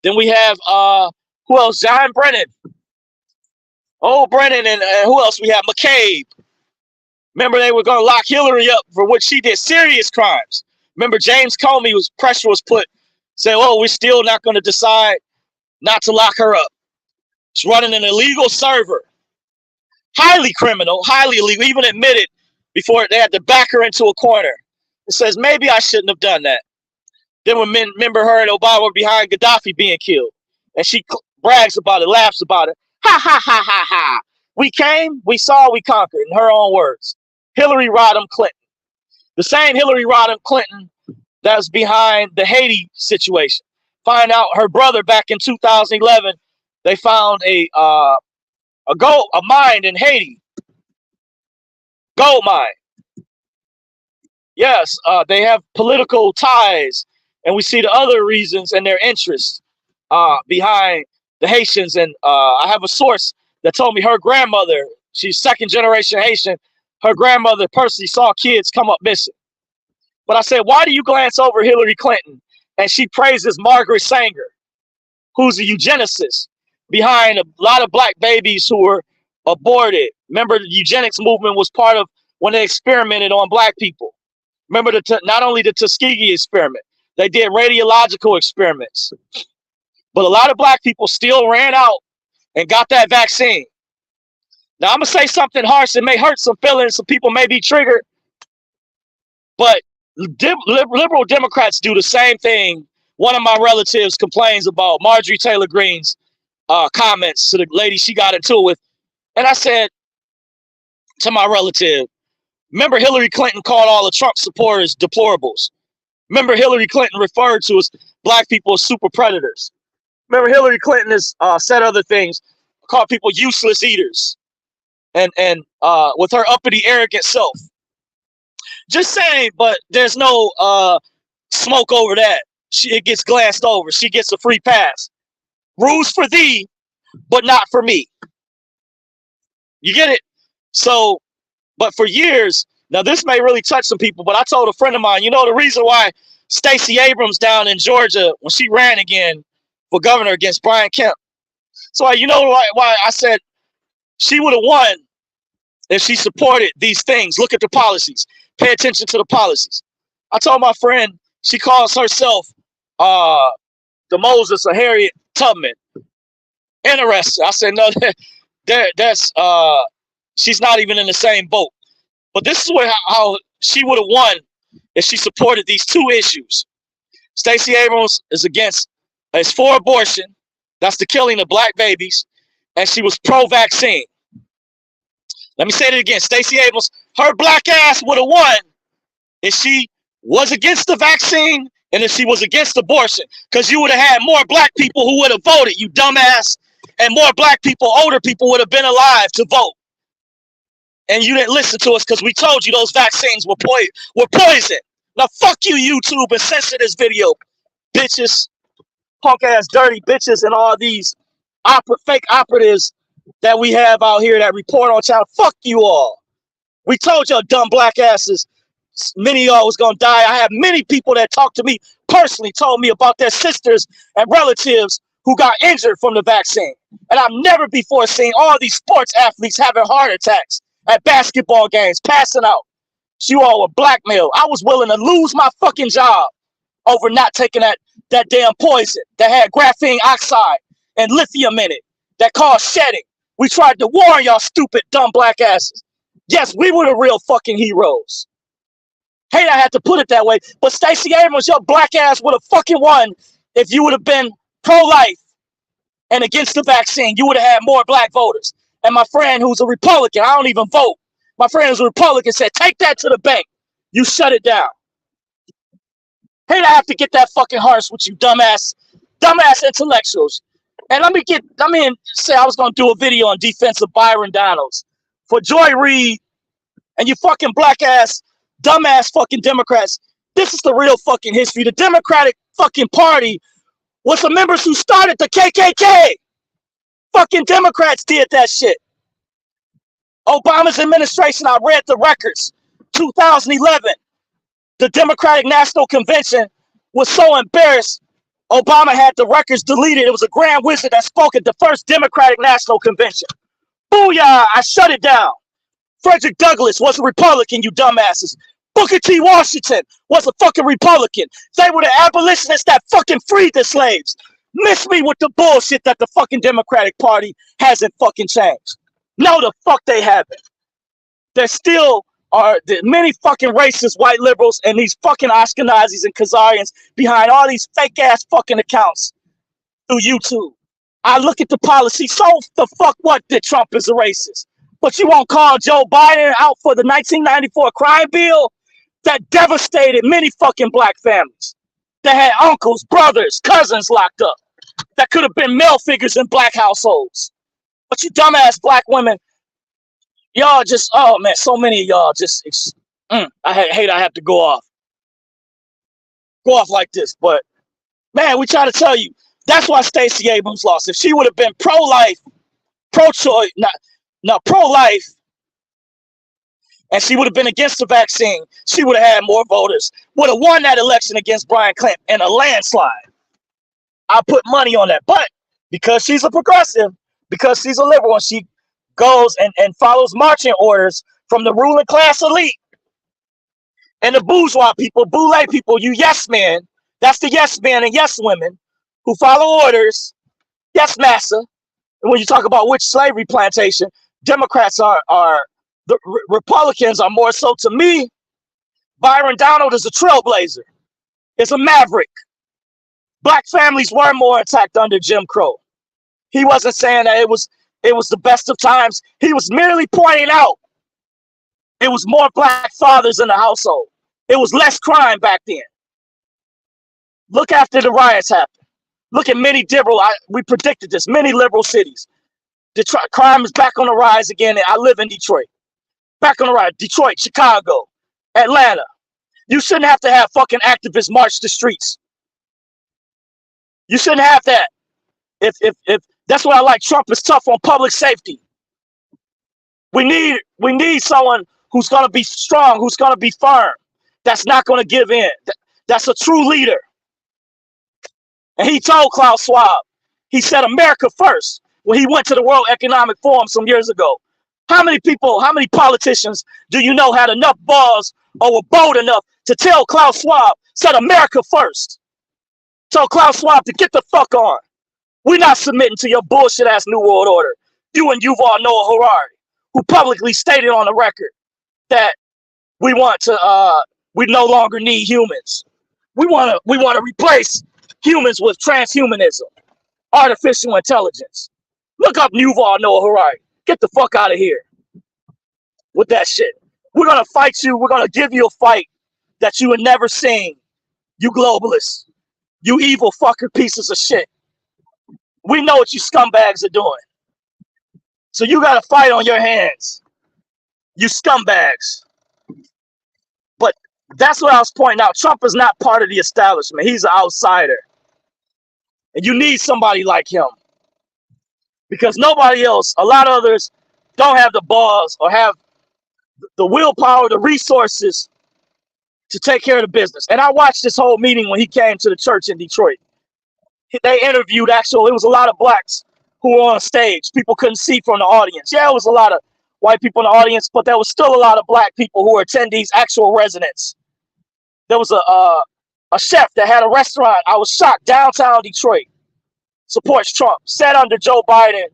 Then we have, who else? John Brennan. Oh, Brennan, and who else? We have McCabe. Remember, they were going to lock Hillary up for what she did, serious crimes. Remember, James Comey pressure was put, saying, oh, we're still not going to decide not to lock her up. She's running an illegal server, highly criminal, highly illegal, even admitted before they had to back her into a corner. It says, maybe I shouldn't have done that. Then remember her and Obama were behind Gaddafi being killed. And she brags about it, laughs about it. Ha, ha, ha, ha, ha. We came, we saw, we conquered, in her own words. Hillary Rodham Clinton. The same Hillary Rodham Clinton that was behind the Haiti situation. Find out her brother back in 2011, they found a mine in Haiti. Gold mine. Yes, they have political ties, and we see the other reasons and their interests behind the Haitians. And I have a source that told me her grandmother, she's second generation Haitian, her grandmother personally saw kids come up missing. But I said, why do you glance over Hillary Clinton and she praises Margaret Sanger, who's a eugenicist behind a lot of black babies who were aborted? Remember, the eugenics movement was part of when they experimented on black people. Remember, not only the Tuskegee experiment, they did radiological experiments. But a lot of black people still ran out and got that vaccine. Now, I'm going to say something harsh. It may hurt some feelings. Some people may be triggered. But liberal Democrats do the same thing. One of my relatives complains about Marjorie Taylor Greene's comments to the lady she got into it with. And I said to my relative, remember Hillary Clinton called all the Trump supporters deplorables. Remember Hillary Clinton referred to as black people as super predators. Remember Hillary Clinton has said other things, called people useless eaters. And with her uppity, arrogant self. Just saying, but there's no smoke over that. It gets glanced over. She gets a free pass. Rules for thee, but not for me. You get it? So, but for years, now this may really touch some people, but I told a friend of mine, you know, the reason why Stacey Abrams down in Georgia, when she ran again for governor against Brian Kemp. So you know why I said she would have won if she supported these things. Look at the policies. Pay attention to the policies. I told my friend, she calls herself the Moses of Harriet Tubman. Interesting. I said, no, that's she's not even in the same boat. But this is how she would have won if she supported these two issues. Stacey Abrams is for abortion. That's the killing of black babies. And she was pro-vaccine. Let me say it again. Stacey Abrams, her black ass would have won if she was against the vaccine and if she was against abortion. Because you would have had more black people who would have voted, you dumbass. And more black people, older people, would have been alive to vote. And you didn't listen to us because we told you those vaccines were poison. Now fuck you, YouTube, and censor this video, bitches. Punk ass dirty bitches and all these fake operatives that we have out here that report on child. Fuck you all. We told y'all dumb black asses. Many of y'all was gonna die. I have many people that talked to me personally, told me about their sisters and relatives who got injured from the vaccine. And I've never before seen all these sports athletes having heart attacks at basketball games, passing out. You all were blackmailed. I was willing to lose my fucking job over not taking that damn poison that had graphene oxide and lithium in it that caused shedding. We tried to warn y'all stupid, dumb black asses. Yes, we were the real fucking heroes. Hate I had to put it that way, but Stacey Abrams, your black ass would have fucking won if you would have been pro-life and against the vaccine. You would have had more black voters. And my friend who's a Republican, I don't even vote. My friend who's a Republican said, take that to the bank. You shut it down. Hate I have to get that fucking harsh with you dumbass intellectuals. And let me say I was going to do a video on defense of Byron Donalds. For Joy Reid and you fucking black ass, dumbass fucking Democrats, this is the real fucking history. The Democratic fucking Party was the members who started the KKK. Fucking Democrats did that shit. Obama's administration, I read the records. 2011, the Democratic National Convention was so embarrassed, Obama had the records deleted. It was a grand wizard that spoke at the first Democratic National Convention. Booyah, I shut it down. Frederick Douglass was a Republican, you dumbasses. Booker T. Washington was a fucking Republican. They were the abolitionists that fucking freed the slaves. Miss me with the bullshit that the fucking Democratic Party hasn't fucking changed. No, the fuck they haven't. There still are the many fucking racist white liberals and these fucking Ashkenazis and Khazarians behind all these fake ass fucking accounts through YouTube. I look at the policy. So the fuck what that Trump is a racist? But you won't call Joe Biden out for the 1994 crime bill that devastated many fucking black families, that had uncles, brothers, cousins locked up, that could have been male figures in black households. But you dumbass black women, y'all just, oh man, so many of y'all just, I hate I have to go off like this, but man, we try to tell you, that's why Stacey Abrams lost. If she would have been pro-life, pro-choice, not pro-life, and she would have been against the vaccine, she would have had more voters, would have won that election against Brian Clinton in a landslide. I put money on that. But because she's a progressive, because she's a liberal, and she goes and follows marching orders from the ruling class elite and the bourgeois people, boule people, you yes men, that's the yes men and yes women who follow orders, yes massa. And when you talk about which slavery plantation, Democrats are the Republicans are more so. To me, Byron Donald is a trailblazer. It's a maverick. Black families were more attacked under Jim Crow. He wasn't saying that it was the best of times. He was merely pointing out it was more black fathers in the household. It was less crime back then. Look after the riots happened. Look at many liberal, we predicted this, many liberal cities. Detroit, crime is back on the rise again. And I live in Detroit. Back on the rise. Detroit, Chicago, Atlanta. You shouldn't have to have fucking activists march the streets. You shouldn't have that. If that's what I like. Trump is tough on public safety. We need someone who's gonna be strong, who's gonna be firm, that's not gonna give in. That's a true leader. And he told Klaus Schwab, he said America first when he went to the World Economic Forum some years ago. How many people, how many politicians do you know had enough balls or were bold enough to tell Klaus Schwab, said America first? Told Klaus Schwab to get the fuck on. We're not submitting to your bullshit ass New World Order. You and Yuval Noah Harari, who publicly stated on the record that we no longer need humans. We want to replace humans with transhumanism, artificial intelligence. Look up Yuval Noah Harari. Get the fuck out of here with that shit. We're gonna fight you. We're gonna give you a fight that you had never seen. You globalists, you evil fucking pieces of shit. We know what you scumbags are doing. So you got to fight on your hands. You scumbags. But that's what I was pointing out. Trump is not part of the establishment. He's an outsider. And you need somebody like him. Because nobody else, a lot of others don't have the balls or have the willpower, the resources to take care of the business. And I watched this whole meeting when he came to the church in Detroit. They interviewed it was a lot of blacks who were on stage. People couldn't see from the audience. Yeah, it was a lot of white people in the audience, but there was still a lot of black people who were attendees, actual residents. There was a chef that had a restaurant. I was shocked. Downtown Detroit supports Trump. Said under Joe Biden,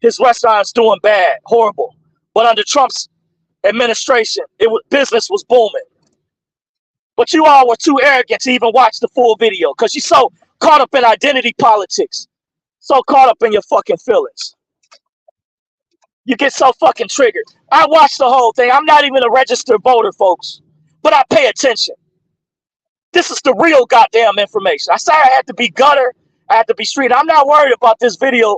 his restaurant's doing bad, horrible. But under Trump's administration, business was booming. But you all were too arrogant to even watch the full video because you're so caught up in identity politics, so caught up in your fucking feelings. You get so fucking triggered. I watched the whole thing. I'm not even a registered voter, folks, but I pay attention. This is the real goddamn information. I said I had to be gutter, I had to be street. I'm not worried about this video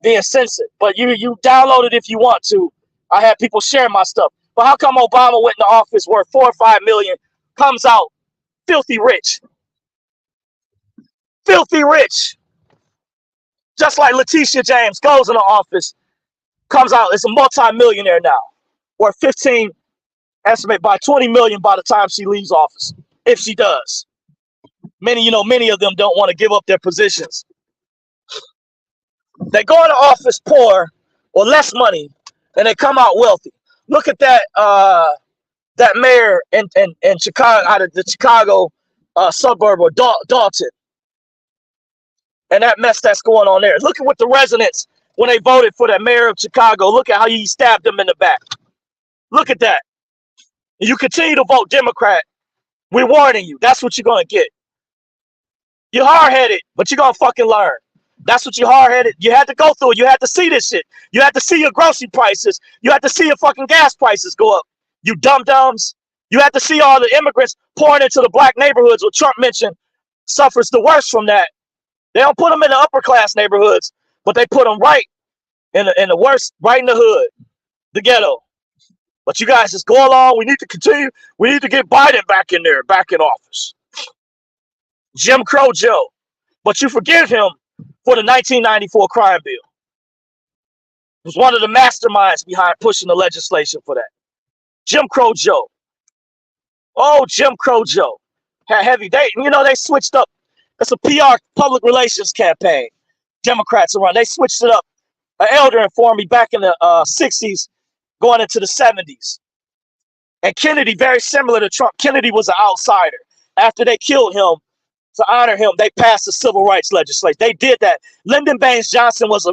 being censored, but you download it if you want to. I had people share my stuff. But how come Obama went into office worth 4 or 5 million, comes out filthy rich? Filthy rich. Just like Letitia James goes into office, comes out as a multi-millionaire now, worth 15, estimate by 20 million by the time she leaves office, if she does. Many of them don't want to give up their positions. They go into office poor or less money, and they come out wealthy. Look at that mayor in Chicago, out of the Chicago suburb of Dalton. And that mess that's going on there. Look at what the residents when they voted for that mayor of Chicago. Look at how he stabbed him in the back. Look at that. And you continue to vote Democrat. We're warning you. That's what you're going to get. You're hard-headed, but you're going to fucking learn. That's what you're hard-headed. You had to go through it. You had to see this shit. You had to see your grocery prices. You had to see your fucking gas prices go up. You dum-dums. You had to see all the immigrants pouring into the black neighborhoods, what Trump mentioned suffers the worst from that. They don't put them in the upper-class neighborhoods, but they put them right in the worst, right in the hood, the ghetto. But you guys just go along. We need to continue. We need to get Biden back in there, back in office. Jim Crow Joe. But you forgive him for the 1994 crime bill. He was one of the masterminds behind pushing the legislation for that. Jim Crow Joe. Oh, Jim Crow Joe. Had heavy. They switched up. It's a PR public relations campaign. Democrats around. They switched it up. An elder informed me back in the 60s, going into the 70s. And Kennedy, very similar to Trump, Kennedy was an outsider. After they killed him, to honor him, they passed the civil rights legislation. They did that. Lyndon Baines Johnson was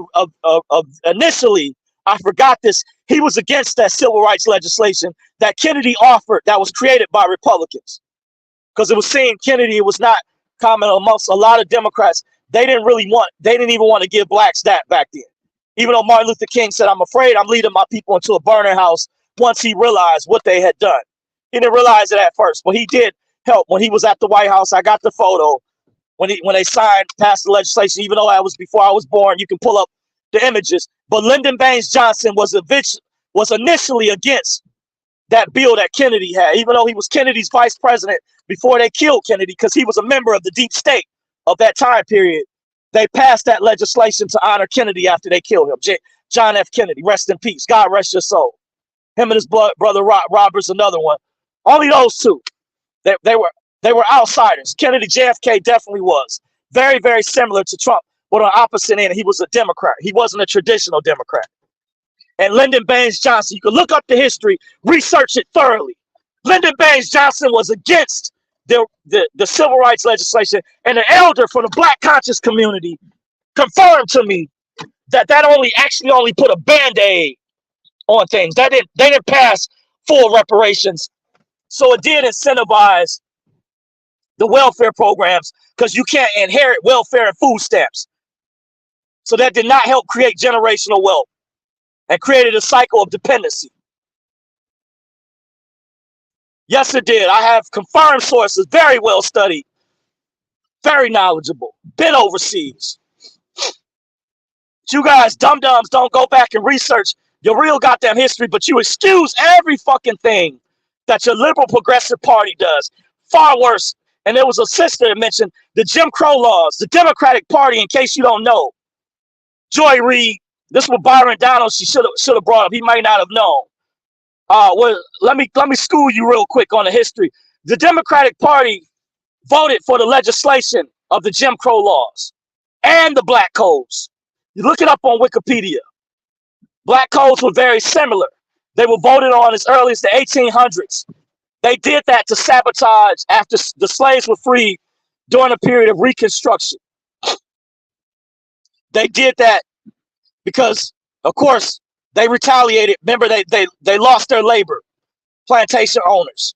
initially, I forgot this, he was against that civil rights legislation that Kennedy offered that was created by Republicans. Because it was saying Kennedy was not common amongst a lot of Democrats. They didn't even want to give blacks that back then. Even though Martin Luther King said, I'm afraid I'm leading my people into a burning house once he realized what they had done. He didn't realize it at first, but he did help. When he was at the White House, I got the photo when they passed the legislation, even though I was before I was born. You can pull up the images. But Lyndon Baines Johnson was initially against that bill that Kennedy had, even though he was Kennedy's vice president before they killed Kennedy, because he was a member of the deep state of that time period. They passed that legislation to honor Kennedy after they killed him. John F. Kennedy, rest in peace. God rest your soul. Him and his brother Robert's another one. Only those two. They were outsiders. Kennedy, JFK definitely was. Very, very similar to Trump, but on the opposite end, he was a Democrat. He wasn't a traditional Democrat. And Lyndon Baines Johnson, you can look up the history, research it thoroughly. Lyndon Baines Johnson was against the civil rights legislation, and an elder from the black conscious community confirmed to me that only put a band-aid on things. They didn't pass full reparations. So it did incentivize the welfare programs, because you can't inherit welfare and food stamps. So that did not help create generational wealth and created a cycle of dependency. Yes, it did. I have confirmed sources, very well studied, very knowledgeable, been overseas. You guys, dum-dums, don't go back and research your real goddamn history, but you excuse every fucking thing that your liberal progressive party does. Far worse. And there was a sister that mentioned the Jim Crow laws, the Democratic Party, in case you don't know. Joy Reid, this was Byron Donald, she should have brought up. He might not have known. Let me school you real quick on the history. The Democratic Party voted for the legislation of the Jim Crow laws and the Black Codes. You look it up on Wikipedia. Black Codes were very similar. They were voted on as early as the 1800s. They did that to sabotage after the slaves were freed during a period of Reconstruction. They did that because, of course, they retaliated. Remember, they lost their labor, plantation owners.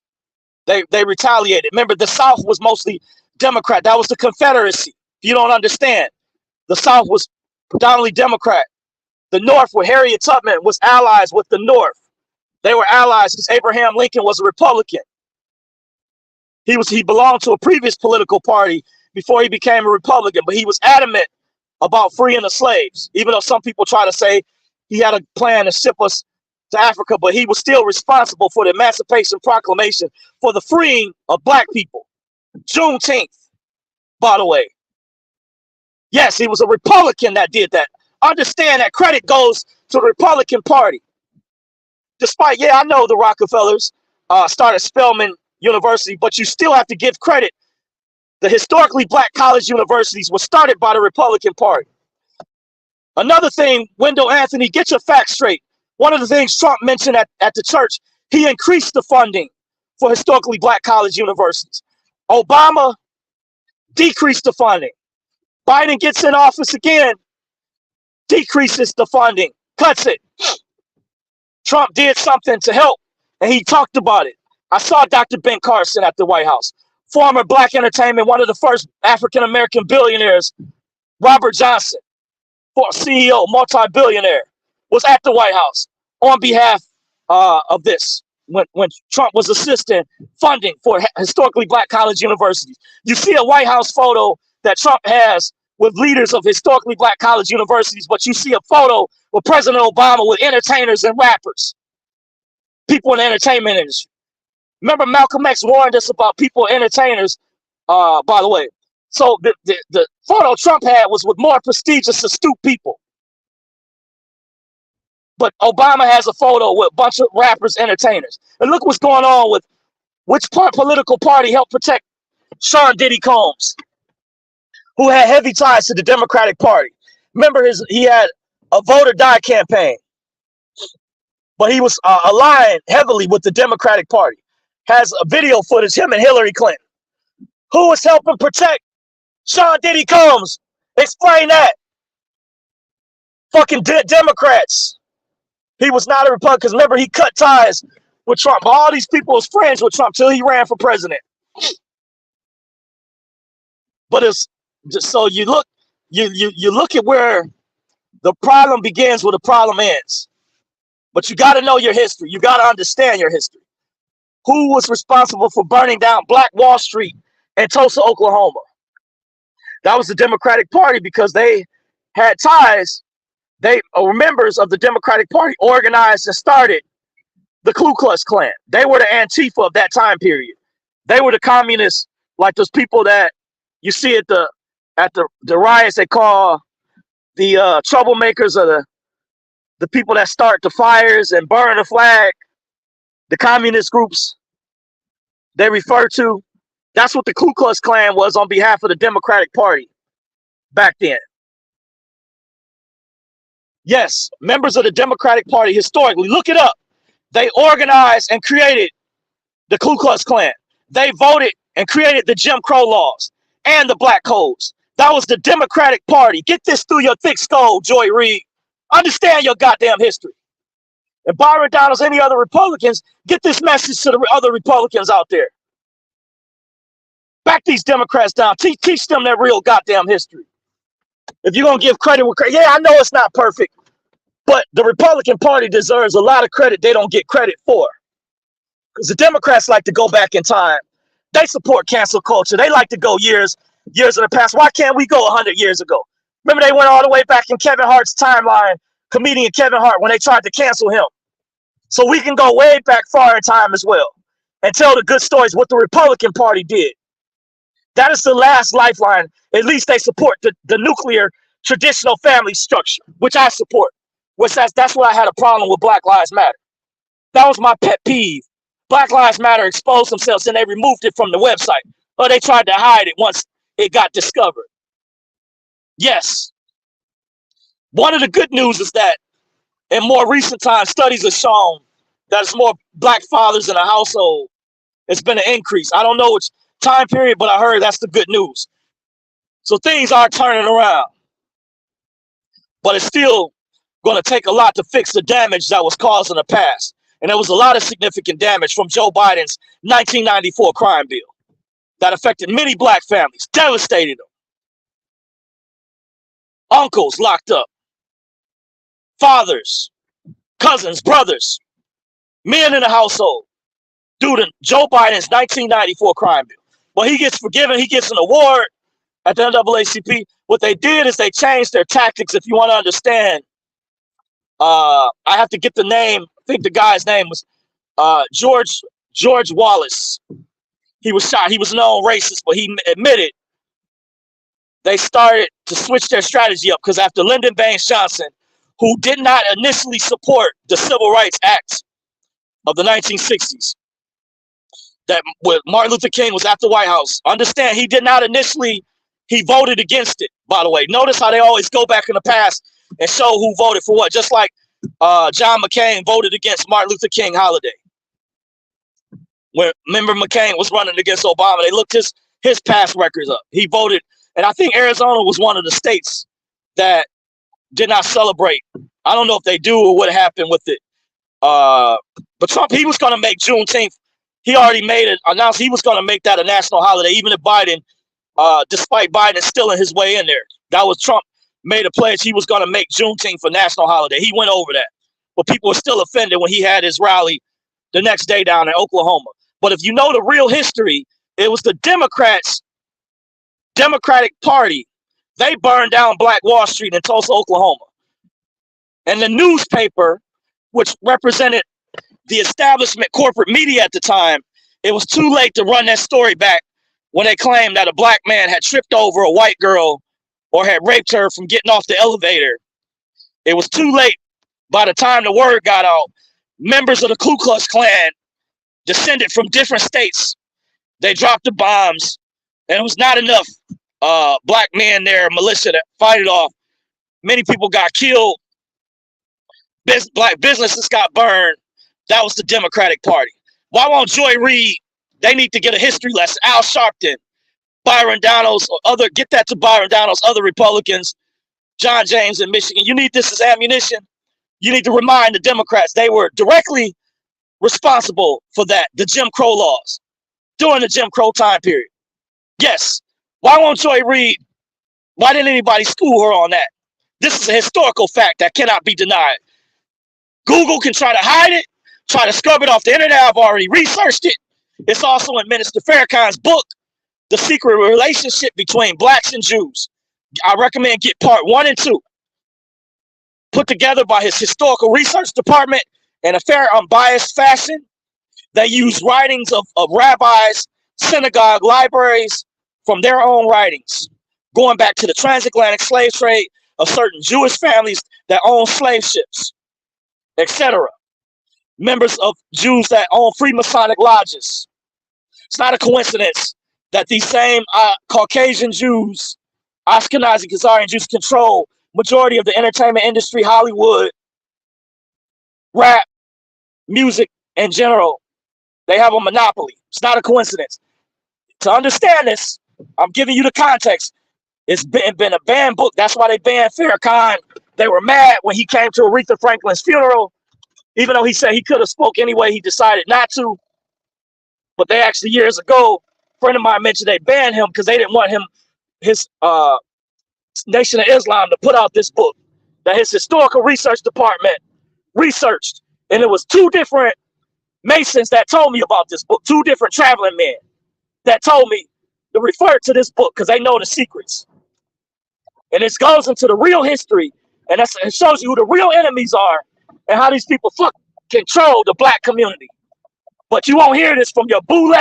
They retaliated. Remember, the South was mostly Democrat. That was the Confederacy. If you don't understand, the South was predominantly Democrat. The North, where Harriet Tubman was allies with the North. They were allies because Abraham Lincoln was a Republican. He belonged to a previous political party before he became a Republican, but he was adamant about freeing the slaves, even though some people try to say he had a plan to ship us to Africa, but he was still responsible for the Emancipation Proclamation for the freeing of black people. Juneteenth, by the way. Yes, he was a Republican that did that. Understand that credit goes to the Republican Party. Despite, I know the Rockefellers started Spelman University, but you still have to give credit. The historically black college universities were started by the Republican Party. Another thing, Wendell Anthony, get your facts straight. One of the things Trump mentioned at the church, he increased the funding for historically black college universities. Obama decreased the funding. Biden gets in office again. decreases the funding, cuts it. Trump did something to help, and he talked about it. I saw Dr. Ben Carson at the White House. Former Black entertainment, one of the first African-American billionaires, Robert Johnson, CEO, multi-billionaire, was at the White House on behalf of this when Trump was assisting funding for historically Black college universities. You see a White House photo that Trump has with leaders of historically Black college universities, but you see a photo with President Obama with entertainers and rappers, people in the entertainment industry. Remember, Malcolm X warned us about people, entertainers, by the way. So the photo Trump had was with more prestigious, astute people. But Obama has a photo with a bunch of rappers, entertainers. And look what's going on with which political party helped protect Sean Diddy Combs, who had heavy ties to the Democratic Party. Remember, he had a vote or die campaign, but he was aligned heavily with the Democratic Party. Has a video footage, him and Hillary Clinton. Who was helping protect Sean Diddy Combs? Explain that. Fucking Democrats. He was not a Republican. Remember, he cut ties with Trump. All these people was friends with Trump till he ran for president. But it's just so you look at where the problem begins, where the problem ends. But you got to know your history. You got to understand your history. Who was responsible for burning down Black Wall Street in Tulsa, Oklahoma? That was the Democratic Party, because they had ties. They were members of the Democratic Party, organized and started the Ku Klux Klan. They were the Antifa of that time period. They were the communists, like those people that you see at the riots. They call the troublemakers, or the people that start the fires and burn the flag. The communist groups they refer to. That's what the Ku Klux Klan was on behalf of the Democratic Party back then. Yes, members of the Democratic Party historically, look it up. They organized and created the Ku Klux Klan. They voted and created the Jim Crow laws and the Black codes. That was the Democratic Party. Get this through your thick skull, Joy Reid. Understand your goddamn history. And Byron Donalds, any other Republicans, get this message to the other Republicans out there. Back these Democrats down. Teach them their real goddamn history. If you're going to give credit, yeah, I know it's not perfect, but the Republican Party deserves a lot of credit they don't get credit for. Because the Democrats like to go back in time. They support cancel culture. They like to go years in the past. Why can't we go 100 years ago? Remember, they went all the way back in Kevin Hart's timeline, comedian Kevin Hart, when they tried to cancel him. So we can go way back far in time as well and tell the good stories what the Republican Party did. That is the last lifeline. At least they support the nuclear traditional family structure, which I support. That's why I had a problem with Black Lives Matter. That was my pet peeve. Black Lives Matter exposed themselves and they removed it from the website. Or they tried to hide it once it got discovered. Yes. One of the good news is that in more recent times, studies have shown that there's more Black fathers in a household. It's been an increase. I don't know which time period, but I heard that's the good news. So things are turning around. But it's still going to take a lot to fix the damage that was caused in the past. And there was a lot of significant damage from Joe Biden's 1994 crime bill that affected many Black families, devastated them. Uncles locked up, fathers, cousins, brothers, men in the household due to Joe Biden's 1994 crime bill. Well, he gets forgiven. He gets an award at the NAACP. What they did is they changed their tactics. If you want to understand, I have to get the name. I think the guy's name was George Wallace. He was shot. He was known racist, but he admitted they started to switch their strategy up because after Lyndon Baines Johnson, who did not initially support the Civil Rights Act of the 1960s, that when Martin Luther King was at the White House, understand he did not initially, he voted against it, by the way. Notice how they always go back in the past and show who voted for what, just like John McCain voted against Martin Luther King holiday. When remember McCain was running against Obama, they looked his past records up. He voted, and I think Arizona was one of the states that did not celebrate. I don't know if they do or what happened with it. But Trump, he was going to make Juneteenth. He already made it, announced he was going to make that a national holiday, even if Biden, despite Biden stealing his way in there. That was Trump made a pledge he was going to make Juneteenth a national holiday. He went over that. But people were still offended when he had his rally the next day down in Oklahoma. But if you know the real history, it was the Democratic Party. They burned down Black Wall Street in Tulsa, Oklahoma. And the newspaper, which represented the establishment corporate media at the time, it was too late to run that story back when they claimed that a black man had tripped over a white girl or had raped her from getting off the elevator. It was too late. By the time the word got out, members of the Ku Klux Klan descended from different states. They dropped the bombs, and it was not enough black men there, militia, to fight it off. Many people got killed. Black businesses got burned. That was the Democratic Party. Why won't Joy Reid? They need to get a history lesson. Al Sharpton, Byron Donalds, or other, get that to Byron Donalds, other Republicans, John James in Michigan. You need this as ammunition. You need to remind the Democrats they were directly responsible for that, the Jim Crow laws, during the Jim Crow time period. Yes. Why won't Joy Reid? Why didn't anybody school her on that? This is a historical fact that cannot be denied. Google can try to hide it, try to scrub it off the internet. I've already researched it. It's also in Minister Farrakhan's book, The Secret Relationship Between Blacks and Jews. I recommend get part 1 and 2. Put together by his historical research department in a fair, unbiased fashion. They use writings of rabbis, synagogue libraries from their own writings, going back to the transatlantic slave trade of certain Jewish families that own slave ships, etc. Members of Jews that own free Masonic lodges. It's not a coincidence that these same Caucasian Jews, Ashkenazi Khazarian Jews, control majority of the entertainment industry, Hollywood, rap, music in general. They have a monopoly. It's not a coincidence. To understand this, I'm giving you the context. It's been a banned book. That's why they banned Farrakhan. They were mad when he came to Aretha Franklin's funeral, even though he said he could have spoke anyway, he decided not to. But they actually, years ago, a friend of mine mentioned they banned him because they didn't want his Nation of Islam to put out this book that his historical research department researched. And it was 2 different Masons that told me about this book, 2 different traveling men that told me to refer to this book because they know the secrets. And it goes into the real history, and it shows you who the real enemies are and how these people control the black community. But you won't hear this from your boule,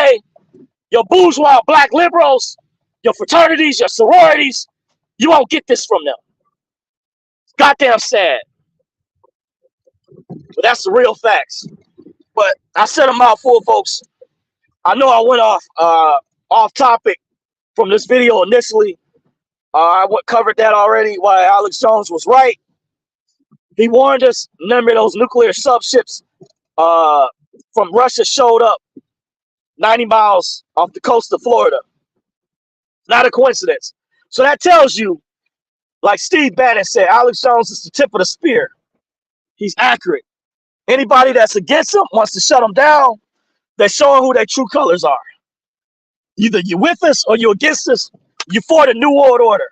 your bourgeois black liberals, your fraternities, your sororities. You won't get this from them. It's goddamn sad. But that's the real facts. But I said a mouthful, folks. I know I went off topic from this video initially. I covered that already, why Alex Jones was right. He warned us. Remember those nuclear subships from Russia showed up 90 miles off the coast of Florida. Not a coincidence. So that tells you, like Steve Bannon said, Alex Jones is the tip of the spear. He's accurate. Anybody that's against him, wants to shut him down, they're showing who their true colors are. Either you're with us or you're against us. You for the New World Order.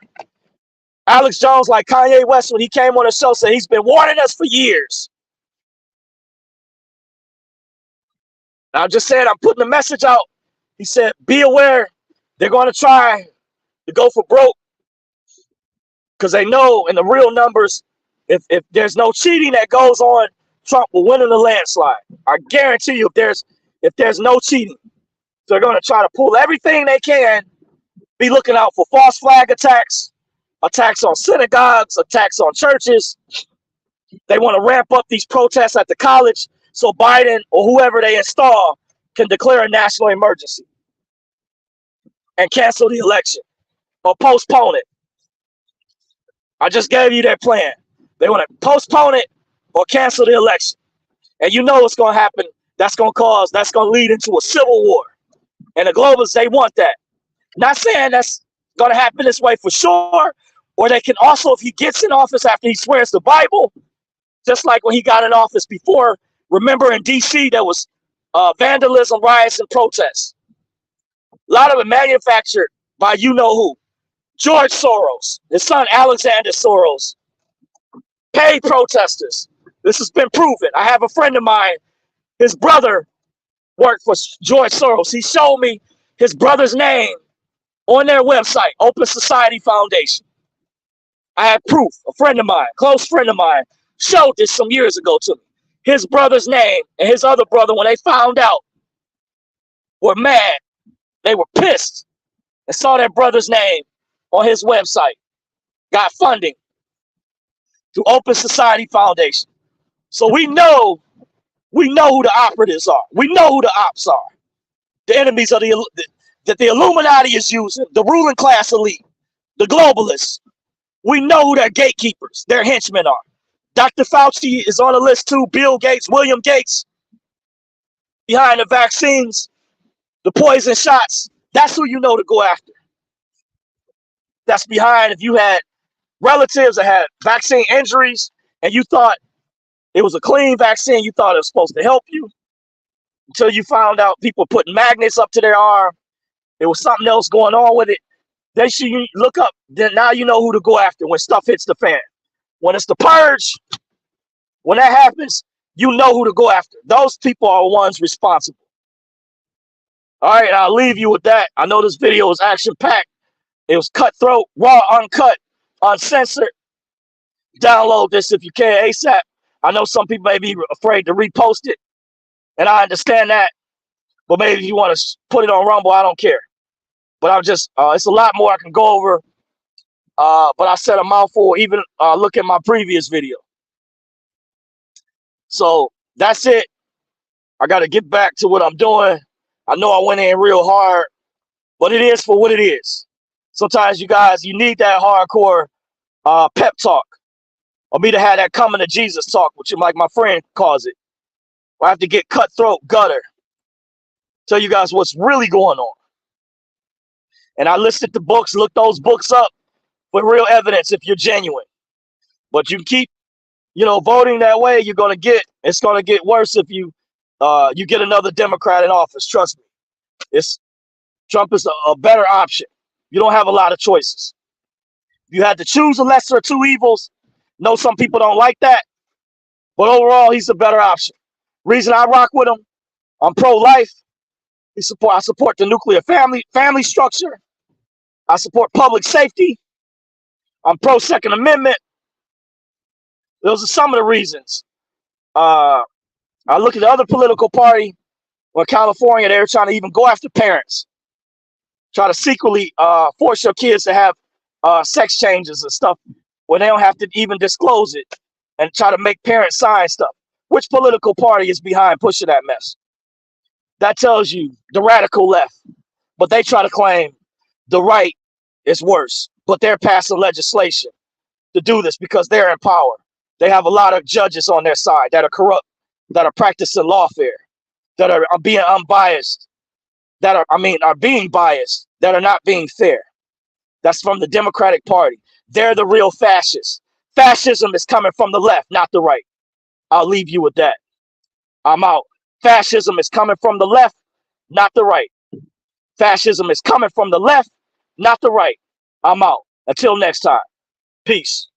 Alex Jones, like Kanye West, when he came on the show, said he's been warning us for years. I'm just saying, I'm putting the message out. He said, be aware. They're going to try to go for broke because they know in the real numbers, if there's no cheating that goes on, Trump will win in a landslide. I guarantee you, if there's no cheating, they're going to try to pull everything they can, be looking out for false flag attacks, attacks on synagogues, attacks on churches. They want to ramp up these protests at the college so Biden or whoever they install can declare a national emergency and cancel the election or postpone it. I just gave you their plan. They want to postpone it or cancel the election. And you know what's going to happen. That's going to lead into a civil war. And the globalists, they want that. Not saying that's going to happen this way for sure, Or they can also, if he gets in office after he swears the Bible, just like when he got in office before, remember in DC there was vandalism, riots, and protests. A lot of it manufactured by you know who. George Soros, his son Alexander Soros, paid protesters. This has been proven. I have a friend of mine, his brother worked for George Soros. He showed me his brother's name on their website, Open Society Foundation. I had proof. A friend of mine, close friend of mine, showed this some years ago to me. His brother's name and his other brother, when they found out, were mad. They were pissed and saw their brother's name on his website. Got funding through Open Society Foundation. So we know who the operatives are. We know who the ops are. The enemies of that the Illuminati is using, the ruling class elite, the globalists. We know who their gatekeepers, their henchmen are. Dr. Fauci is on the list too. Bill Gates, William Gates, behind the vaccines, the poison shots. That's who you know to go after. That's behind. If you had relatives that had vaccine injuries and you thought it was a clean vaccine, you thought it was supposed to help you, until you found out people putting magnets up to their arm. There was something else going on with it. They should look up. Then now you know who to go after when stuff hits the fan. When it's the purge, when that happens, you know who to go after. Those people are the ones responsible. All right, I'll leave you with that. I know this video was action-packed. It was cutthroat, raw, uncut, uncensored. Download this if you can ASAP. I know some people may be afraid to repost it, and I understand that. But maybe if you want to put it on Rumble, I don't care. But I'm just, it's a lot more I can go over. But I said a mouthful, even look at my previous video. So that's it. I got to get back to what I'm doing. I know I went in real hard, but it is for what it is. Sometimes you guys, you need that hardcore pep talk, or me to have that coming to Jesus talk, which like my friend calls it. I have to get cutthroat, gutter, tell you guys what's really going on. And I listed the books, look those books up for real evidence if you're genuine. But you keep, voting that way, it's going to get worse if you get another Democrat in office. Trust me. Trump is a better option. You don't have a lot of choices. If you had to choose a lesser of two evils, know some people don't like that, but overall, he's a better option. Reason I rock with him, I'm pro-life. I support the nuclear family structure. I support public safety. I'm pro-Second Amendment. Those are some of the reasons. I look at the other political party, or California, they're trying to even go after parents. Try to secretly force your kids to have sex changes and stuff where they don't have to even disclose it, and try to make parents sign stuff. Which political party is behind pushing that mess? That tells you the radical left. But they try to claim the right is worse. But they're passing legislation to do this because they're in power. They have a lot of judges on their side that are corrupt, that are practicing lawfare, that are being unbiased, that are being biased, that are not being fair. That's from the Democratic Party. They're the real fascists. Fascism is coming from the left, not the right. I'll leave you with that. I'm out. Fascism is coming from the left, not the right. Fascism is coming from the left, not the right. I'm out. Until next time. Peace.